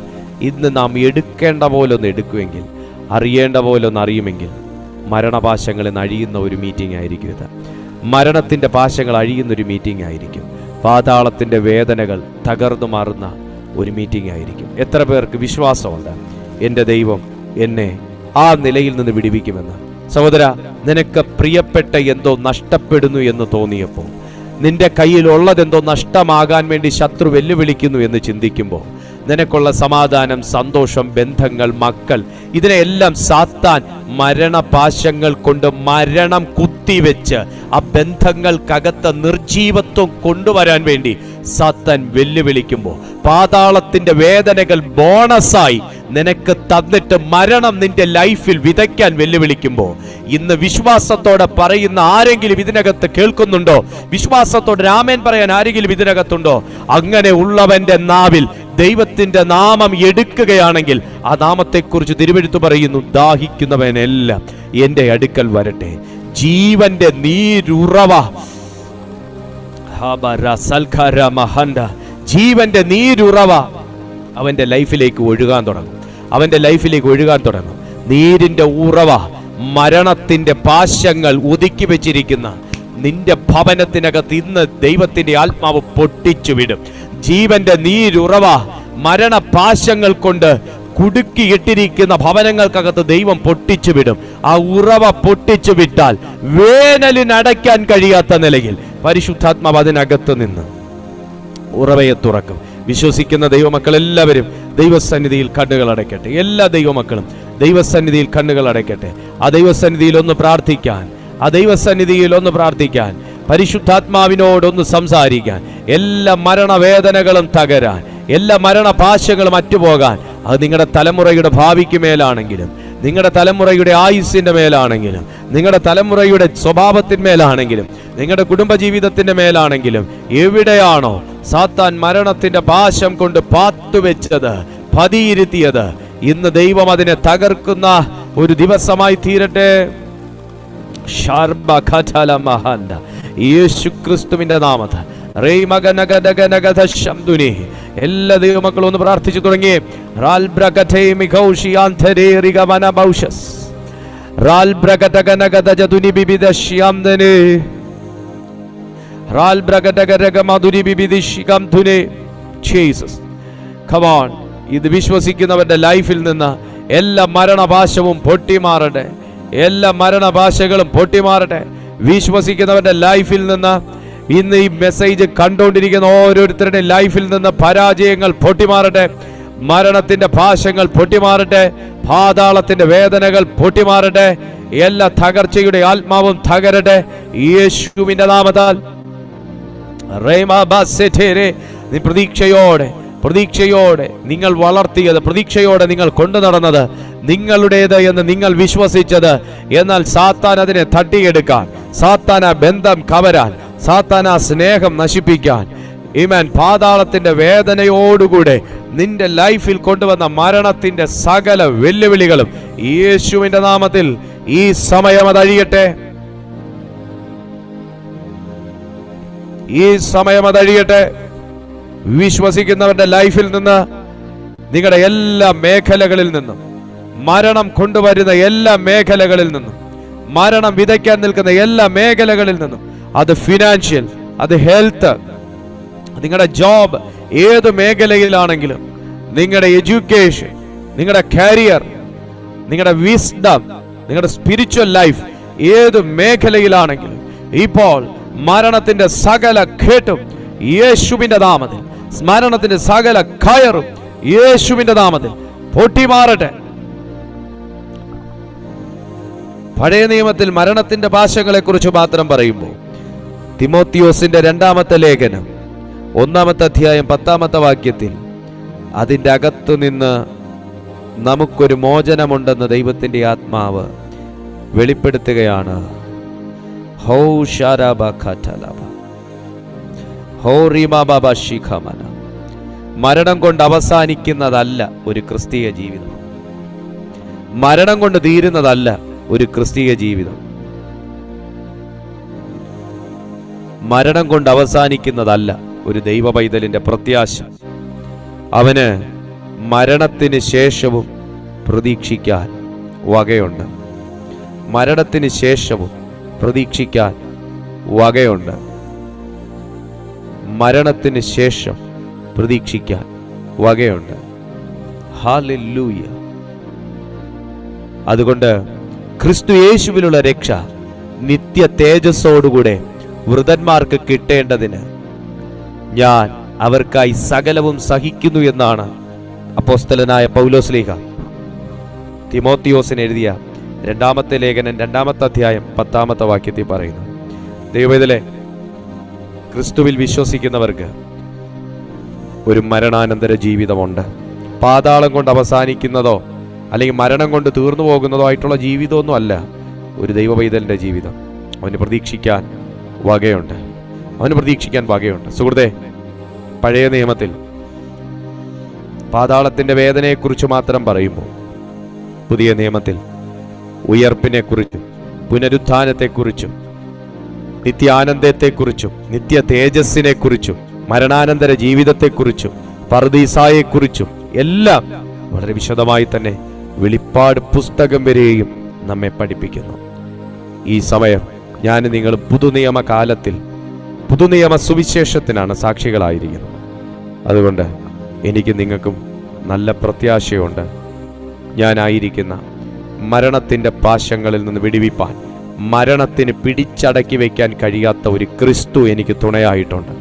ഇന്ന് നാം എടുക്കേണ്ട പോലെ ഒന്ന് എടുക്കുമെങ്കിൽ, അറിയേണ്ട പോലെ ഒന്ന് അറിയുമെങ്കിൽ, മരണപാശങ്ങളിൽ അഴിയുന്ന ഒരു മീറ്റിംഗ് ആയിരിക്കും ഇത്. മരണത്തിൻ്റെ പാശങ്ങൾ അഴിയുന്നൊരു മീറ്റിംഗ് ആയിരിക്കും. പാതാളത്തിൻ്റെ വേദനകൾ തകർന്നു മാറുന്ന ഒരു മീറ്റിംഗ് ആയിരിക്കും. എത്ര പേർക്ക് വിശ്വാസമുണ്ട് എൻ്റെ ദൈവം എന്നെ ആ നിലയിൽ നിന്ന് വിടുവിക്കുമെന്ന്? സഹോദര, നിനക്ക് പ്രിയപ്പെട്ട എന്തോ നഷ്ടപ്പെടുന്നു എന്ന് തോന്നിയപ്പോൾ, നിന്റെ കയ്യിലുള്ളതെന്തോ നഷ്ടമാകാൻ വേണ്ടി ശത്രു വെല്ലുവിളിക്കുന്നു എന്ന് ചിന്തിക്കുമ്പോൾ, നിനക്കുള്ള സമാധാനം, സന്തോഷം, ബന്ധങ്ങൾ, മക്കൾ, ഇതിനെല്ലാം സാത്താൻ മരണപാശങ്ങൾ കൊണ്ട് മരണം കുത്തിവെച്ച് ആ ബന്ധങ്ങൾക്കകത്ത് നിർജീവത്വം കൊണ്ടുവരാൻ വേണ്ടി സാത്താൻ വെല്ലുവിളിക്കുമ്പോൾ, പാതാളത്തിന്റെ വേദനകൾ ബോണസായി നിനക്ക് തന്നിട്ട് മരണം നിന്റെ ലൈഫിൽ വിതയ്ക്കാൻ വെല്ലുവിളിക്കുമ്പോൾ, ഇന്ന് വിശ്വാസത്തോടെ പറയുന്ന ആരെങ്കിലും ഇതിനകത്ത് കേൾക്കുന്നുണ്ടോ? വിശ്വാസത്തോടെ ആമേൻ പറയാൻ ആരെങ്കിലും ഇതിനകത്തുണ്ടോ? അങ്ങനെ ഉള്ളവന്റെ നാവിൽ ദൈവത്തിന്റെ നാമം എടുക്കുകയാണെങ്കിൽ ആ നാമത്തെക്കുറിച്ച് തിരുവെഴുത്ത് പറയുന്നു, ദാഹിക്കുന്നവനെല്ലാം എന്റെ അടുക്കൽ വരട്ടെ, ജീവന്റെ നീരുറവ, ജീവന്റെ നീരുറവ അവന്റെ ലൈഫിലേക്ക് ഒഴുകാൻ തുടങ്ങും. അവന്റെ ലൈഫിലേക്ക് ഒഴുകാൻ തുടങ്ങും. നീരിന്റെ ഉറവ, മരണത്തിന്റെ പാശങ്ങൾ ഒതുക്കി വെച്ചിരിക്കുന്ന നിന്റെ ഭവനത്തിനകത്ത് ഇന്ന് ദൈവത്തിന്റെ ആത്മാവ് പൊട്ടിച്ചു വിടും. ജീവന്റെ നീരുറവ മരണപാശങ്ങൾ കൊണ്ട് കുടുക്കിയിട്ടിരിക്കുന്ന ഭവനങ്ങൾക്കകത്ത് ദൈവം പൊട്ടിച്ചു വിടും. ആ ഉറവ പൊട്ടിച്ചു വിട്ടാൽ വേനലിനടയ്ക്കാൻ കഴിയാത്ത നിലയിൽ പരിശുദ്ധാത്മാവ് അതിനകത്ത് നിന്ന് ഉറവയെ തുറക്കും. വിശ്വസിക്കുന്ന ദൈവമക്കൾ എല്ലാവരും ദൈവസന്നിധിയിൽ കണ്ണുകൾ അടയ്ക്കട്ടെ. എല്ലാ ദൈവമക്കളും ദൈവസന്നിധിയിൽ കണ്ണുകൾ അടയ്ക്കട്ടെ. ആ ദൈവസന്നിധിയിൽ ഒന്ന് പ്രാർത്ഥിക്കാൻ, ആ ദൈവസന്നിധിയിൽ ഒന്ന് പ്രാർത്ഥിക്കാൻ, പരിശുദ്ധാത്മാവിനോടൊന്ന് സംസാരിക്കാൻ, എല്ലാ മരണവേദനകളും തകരാൻ, എല്ലാ മരണപാശങ്ങളും അറ്റുപോകാൻ. അത് നിങ്ങളുടെ തലമുറയുടെ ഭാവിക്ക് മേലാണെങ്കിലും, നിങ്ങളുടെ തലമുറയുടെ ആയുസ്സിന്റെ മേലാണെങ്കിലും, നിങ്ങളുടെ തലമുറയുടെ സ്വഭാവത്തിന്മേലാണെങ്കിലും, നിങ്ങളുടെ കുടുംബജീവിതത്തിന്റെ മേലാണെങ്കിലും, എവിടെയാണോ സാത്താൻ മരണത്തിന്റെ പാശം കൊണ്ട് പാത്തുവെച്ചത്, പതിയിരുത്തിയത്, ഇന്ന് ദൈവം അതിനെ തകർക്കുന്ന ഒരു ദിവസമായി തീരട്ടെ. യേശു ക്രിസ്തുവിന്റെ നാമത്തിൽ എല്ലാ ദൈവമക്കളും ഒന്ന് പ്രാർത്ഥിച്ചു തുടങ്ങി. ഇത് വിശ്വസിക്കുന്നവരുടെ ലൈഫിൽ നിന്ന് എല്ലാ മരണപാശവും പൊട്ടിമാറട്ടെ. എല്ലാ മരണപാശകളും പൊട്ടിമാറട്ടെ. വിശ്വസിക്കുന്നവരുടെ ലൈഫിൽ നിന്ന്, ഇന്ന് ഈ മെസ്സേജ് കണ്ടുകൊണ്ടിരിക്കുന്ന ഓരോരുത്തരുടെ ലൈഫിൽ നിന്ന് പരാജയങ്ങൾ പൊട്ടിമാറട്ടെ. മരണത്തിന്റെ പാശങ്ങൾ പൊട്ടിമാറട്ടെ. പാതാളത്തിന്റെ വേദനകൾ പൊട്ടിമാറട്ടെ. എല്ലാ തകർച്ചയുടെ ആത്മാവും തകരട്ടെ യേശുവിന്റെ നാമത്താൽ. നീ പ്രതീക്ഷയോടെ നിങ്ങൾ വളർത്തിയത്, പ്രതീക്ഷയോടെ നിങ്ങൾ കൊണ്ടു നടന്നത്, നിങ്ങളുടേത് എന്ന് നിങ്ങൾ വിശ്വസിച്ചത്, എന്നാൽ സാത്താൻ അതിനെ തട്ടിയെടുക്കാൻ, സാത്താൻ ആ ബന്ധം കവരാൻ, സാത്താൻ ആ സ്നേഹം നശിപ്പിക്കാൻ, ഈമാൻ പാതാളത്തിന്റെ വേദനയോടുകൂടെ നിന്റെ ലൈഫിൽ കൊണ്ടുവന്ന മരണത്തിന്റെ സകല വെല്ലുവിളികളും യേശുവിന്റെ നാമത്തിൽ ഈ സമയം അതഴിയട്ടെ. ഈ സമയം അതഴിയട്ടെ. വിശ്വസിക്കുന്നവരുടെ ലൈഫിൽ നിന്ന്, നിങ്ങളുടെ എല്ലാ മേഖലകളിൽ നിന്നും, മരണം കൊണ്ടുവരുന്ന എല്ലാ മേഖലകളിൽ നിന്നും, മരണം വിതയ്ക്കാൻ നിൽക്കുന്ന എല്ലാ മേഖലകളിൽ നിന്നും, അത് ഫിനാൻഷ്യൽ, അത് ഹെൽത്ത്, നിങ്ങളുടെ ജോബ്, ഏത് മേഖലയിലാണെങ്കിലും, നിങ്ങളുടെ എഡ്യൂക്കേഷൻ, നിങ്ങളുടെ കരിയർ, നിങ്ങളുടെ വിസ്ഡം, നിങ്ങളുടെ സ്പിരിച്വൽ ലൈഫ്, ഏത് മേഖലയിലാണെങ്കിലും ഇപ്പോൾ മരണത്തിന്റെ സകല ഘേട്ടും യേശുവിന്റെ നാമത്തിൽ, മരണത്തിന്റെ സകല കയറും യേശുവിന്റെ നാമത്തിൽ പൊട്ടിമാറട്ടെ. പഴയ നിയമത്തിൽ മരണത്തിന്റെ പാശങ്ങളെ കുറിച്ച് മാത്രം പറയുമ്പോൾ തിമോത്തിയോസിന്റെ 2-ാമത്തെ ലേഖനം 1-ാമത്തെ അധ്യായം 10-ാമത്തെ വാക്യത്തിൽ അതിൻ്റെ അകത്തു നിന്ന് നമുക്കൊരു മോചനമുണ്ടെന്ന് ദൈവത്തിന്റെ ആത്മാവ് വെളിപ്പെടുത്തുകയാണ്. മരണം കൊണ്ട് അവസാനിക്കുന്നതല്ല ഒരു ക്രിസ്തീയ ജീവിതം. മരണം കൊണ്ട് തീരുന്നതല്ല ഒരു ക്രിസ്തീയ ജീവിതം. മരണം കൊണ്ട് അവസാനിക്കുന്നതല്ല ഒരു ദൈവ പൈതലിന്റെ പ്രത്യാശ. അവന് മരണത്തിന് ശേഷവും പ്രതീക്ഷിക്കാൻ വകയുണ്ട്. മരണത്തിന് ശേഷവും പ്രതീക്ഷിക്കാൻ വകയുണ്ട്. മരണത്തിന് ശേഷം പ്രതീക്ഷിക്കാൻ വകയുണ്ട്. ഹല്ലേലൂയ. അതുകൊണ്ട് ക്രിസ്തു യേശുവിലുള്ള രക്ഷ നിത്യ തേജസ്സോടുകൂടെ വൃതന്മാർക്ക് കിട്ടേണ്ടതിന് ഞാൻ അവർക്കായി സകലവും സഹിക്കുന്നു എന്നാണ് അപ്പോസ്തലനായ പൗലോസ്ലീഹ തിമോത്തിയോസിന് എഴുതിയ 2-ാമത്തെ ലേഖനം 2-ാമത്തെ അധ്യായം 10-ാമത്തെ വാക്യത്തിൽ പറയുന്നു. ദൈവവേദലേ, ക്രിസ്തുവിൽ വിശ്വസിക്കുന്നവർക്ക് ഒരു മരണാനന്തര ജീവിതമുണ്ട്. പാതാളം കൊണ്ട് അവസാനിക്കുന്നതോ അല്ലെങ്കിൽ മരണം കൊണ്ട് തീർന്നു പോകുന്നതോ ആയിട്ടുള്ള ജീവിതമൊന്നും അല്ല ഒരു ദൈവ പൈതലിൻ്റെ ജീവിതം. അവന് പ്രതീക്ഷിക്കാൻ വകയുണ്ട്, അവന് പ്രതീക്ഷിക്കാൻ വകയുണ്ട്. സുഹൃത്തേ, പഴയ നിയമത്തിൽ പാതാളത്തിൻ്റെ വേദനയെക്കുറിച്ച് മാത്രം പറയുമ്പോൾ പുതിയ നിയമത്തിൽ ഉയർപ്പിനെക്കുറിച്ചും പുനരുത്ഥാനത്തെക്കുറിച്ചും നിത്യാനന്ദത്തെക്കുറിച്ചും നിത്യ തേജസ്സിനെക്കുറിച്ചും മരണാനന്തര ജീവിതത്തെക്കുറിച്ചും പർദീസായെക്കുറിച്ചും എല്ലാം വളരെ വിശദമായി തന്നെ വെളിപ്പാട് പുസ്തകം വരെയും നമ്മെ പഠിപ്പിക്കുന്നു. ഈ സമയം ഞാൻ നിങ്ങൾ പുതുനിയമ കാലത്തിൽ പുതുനിയമ സുവിശേഷത്തിനാണ് സാക്ഷികളായിരിക്കുന്നത്. അതുകൊണ്ട് എനിക്ക് നിങ്ങൾക്കും നല്ല പ്രത്യാശയുണ്ട്. ഞാനായിരിക്കുന്ന മരണത്തിൻ്റെ പാശങ്ങളിൽ നിന്ന് വിടുവിപ്പാൻ, മരണത്തിന് പിടിച്ചടക്കി വയ്ക്കാൻ കഴിയാത്ത ഒരു ക്രിസ്തു എനിക്ക് തുണയായിട്ടുണ്ട്.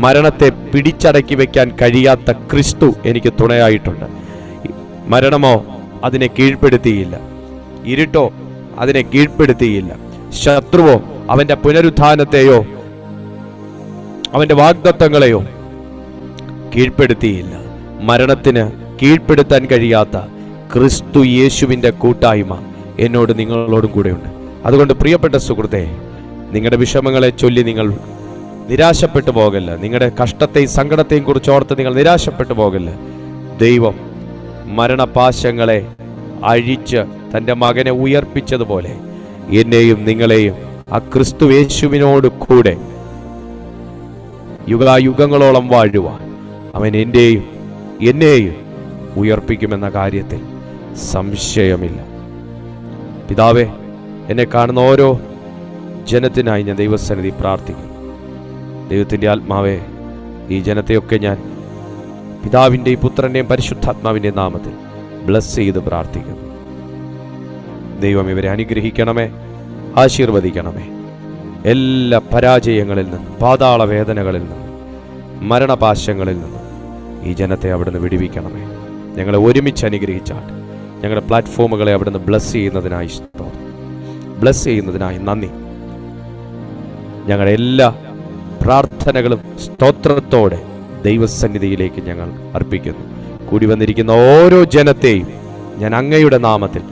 മരണത്തെ പിടിച്ചടക്കി വയ്ക്കാൻ കഴിയാത്ത ക്രിസ്തു എനിക്ക് തുണയായിട്ടുണ്ട്. മരണമോ അതിനെ കീഴ്പ്പെടുത്തിയില്ല, ഇരുട്ടോ അതിനെ കീഴ്പ്പെടുത്തിയില്ല, ശത്രുവോ അവന്റെ പുനരുത്ഥാനത്തെയോ അവന്റെ വാഗ്ദത്തങ്ങളെയോ കീഴ്പ്പെടുത്തിയില്ല. മരണത്തിന് കീഴ്പ്പെടുത്താൻ കഴിയാത്ത ക്രിസ്തു യേശുവിൻ്റെ കൂട്ടായ്മ എന്നോട് നിങ്ങളോടും കൂടെയുണ്ട്. അതുകൊണ്ട് പ്രിയപ്പെട്ട സുഹൃത്തേ, നിങ്ങളുടെ വിഷമങ്ങളെ ചൊല്ലി നിങ്ങൾ നിരാശപ്പെട്ടു പോകല്ല. നിങ്ങളുടെ കഷ്ടത്തെയും സങ്കടത്തെയും കുറിച്ച് ഓർത്ത് നിങ്ങൾ നിരാശപ്പെട്ടു പോകല്ല. ദൈവം മരണപാശങ്ങളെ അഴിച്ച് തൻ്റെ മകനെ ഉയർപ്പിച്ചതുപോലെ എന്നെയും നിങ്ങളെയും ആ ക്രിസ്തു യേശുവിനോട് കൂടെ യുഗായുഗങ്ങളോളം വാഴുവാൻ അവൻ എന്നെയും ഉയർപ്പിക്കുമെന്ന കാര്യത്തിൽ സംശയമില്ല. പിതാവേ, എന്നെ കാണുന്ന ഓരോ ജനത്തിനായി ഞാൻ ദൈവസന്നിധി പ്രാർത്ഥിക്കുന്നു. ദൈവത്തിൻ്റെ ആത്മാവേ, ഈ ജനത്തെയൊക്കെ ഞാൻ പിതാവിൻ്റെയും പുത്രൻ്റെയും പരിശുദ്ധാത്മാവിൻ്റെയും നാമത്തിൽ ബ്ലസ് ചെയ്ത് പ്രാർത്ഥിക്കുന്നു. ദൈവം ഇവരെ അനുഗ്രഹിക്കണമേ, ആശീർവദിക്കണമേ. എല്ലാ പരാജയങ്ങളിൽ നിന്നും, പാതാള വേദനകളിൽ നിന്നും, മരണപാശങ്ങളിൽ നിന്നും ഈ ജനത്തെ അവിടുന്ന് വിടുവിക്കണമേ. ഞങ്ങളെ ഒരുമിച്ച് അനുഗ്രഹിച്ചാട്ട് ഞങ്ങളുടെ പ്ലാറ്റ്ഫോമുകളെ അവിടുന്ന് ബ്ലസ് ചെയ്യുന്നതിനായി ബ്ലസ് ചെയ്യുന്നതിനായി നന്ദി. ഞങ്ങളുടെ എല്ലാ പ്രാർത്ഥനകളും സ്തോത്രത്തോടെ ദൈവസന്നിധിയിലേക്ക് ഞങ്ങൾ അർപ്പിക്കുന്നു. കൂടി വന്നിരിക്കുന്ന ഓരോ ജനത്തെയും ഞാൻ അങ്ങയുടെ നാമത്തിൽ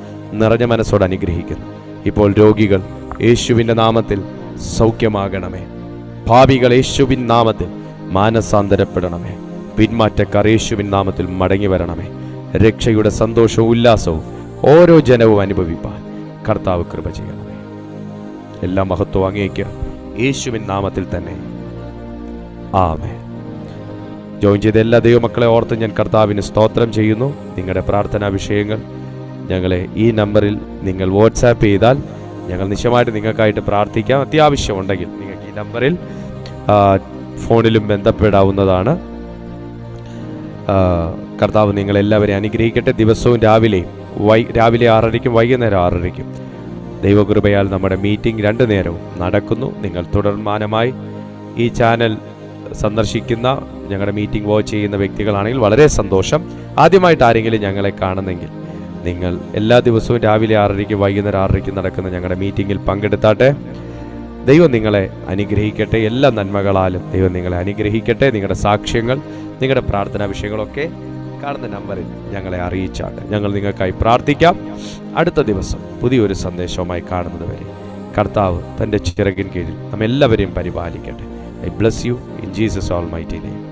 നിറഞ്ഞ മനസ്സോടെ അനുഗ്രഹിക്കുന്നു. ഇപ്പോൾ രോഗികൾ യേശുവിൻ്റെ നാമത്തിൽ സൗഖ്യമാകണമേ. പാപികൾ യേശുവിൻ നാമത്തിൽ മാനസാന്തരപ്പെടണമേ. പിന്മാറ്റക്കാർ യേശുവിൻ നാമത്തിൽ മടങ്ങി വരണമേ. രക്ഷയുടെ സന്തോഷവും ഉല്ലാസവും ഓരോ ജനവും അനുഭവിപ്പാൻ കർത്താവ് കൃപ ചെയ്യണമേ. എല്ലാ മഹത്വവും അങ്ങേക്ക് യേശുവിൻ നാമത്തിൽ തന്നെ. ആമേൻ. ജോയിൻ ചെയ്ത എല്ലാ ദൈവമക്കളെ ഓർത്ത് ഞാൻ കർത്താവിന് സ്തോത്രം ചെയ്യുന്നു. നിങ്ങളുടെ പ്രാർത്ഥനാ വിഷയങ്ങൾ ഞങ്ങളെ ഈ നമ്പറിൽ നിങ്ങൾ വാട്സാപ്പ് ചെയ്താൽ ഞങ്ങൾ നിശ്ചയമായിട്ട് നിങ്ങൾക്കായിട്ട് പ്രാർത്ഥിക്കാം. അത്യാവശ്യമുണ്ടെങ്കിൽ നിങ്ങൾക്ക് ഈ നമ്പറിൽ ഫോണിലും ബന്ധപ്പെടാവുന്നതാണ്. കർത്താവ് നിങ്ങളെല്ലാവരെയും അനുഗ്രഹിക്കട്ടെ. ദിവസവും രാവിലെ 6:30 വൈകുന്നേരം 6:30 ദൈവകൃപയാൽ നമ്മുടെ മീറ്റിംഗ് 2 നേരവും നടക്കുന്നു. നിങ്ങൾ തുടർമാനമായി ഈ ചാനൽ സന്ദർശിക്കുന്ന ഞങ്ങളുടെ മീറ്റിംഗ് വാച്ച് ചെയ്യുന്ന വ്യക്തികളാണെങ്കിൽ വളരെ സന്തോഷം. ആദ്യമായിട്ട് ആരെങ്കിലും ഞങ്ങളെ കാണുന്നെങ്കിൽ നിങ്ങൾ എല്ലാ ദിവസവും രാവിലെ 6:30 വൈകുന്നേരം 6:30 നടക്കുന്ന ഞങ്ങളുടെ മീറ്റിങ്ങിൽ പങ്കെടുത്താട്ടെ. ദൈവം നിങ്ങളെ അനുഗ്രഹിക്കട്ടെ. എല്ലാ നന്മകളാലും ദൈവം നിങ്ങളെ അനുഗ്രഹിക്കട്ടെ. നിങ്ങളുടെ സാക്ഷ്യങ്ങൾ, നിങ്ങളുടെ പ്രാർത്ഥനാ വിഷയങ്ങളൊക്കെ കാണുന്ന നമ്പറിൽ ഞങ്ങളെ അറിയിച്ചാട്ടെ. ഞങ്ങൾ നിങ്ങൾക്കായി പ്രാർത്ഥിക്കാം. അടുത്ത ദിവസം പുതിയൊരു സന്ദേശവുമായി കാണുന്നത് വരെ കർത്താവ് തൻ്റെ ചിറകിൻ കീഴിൽ നമ്മെല്ലാവരെയും പരിപാലിക്കട്ടെ. I bless you in Jesus' almighty name.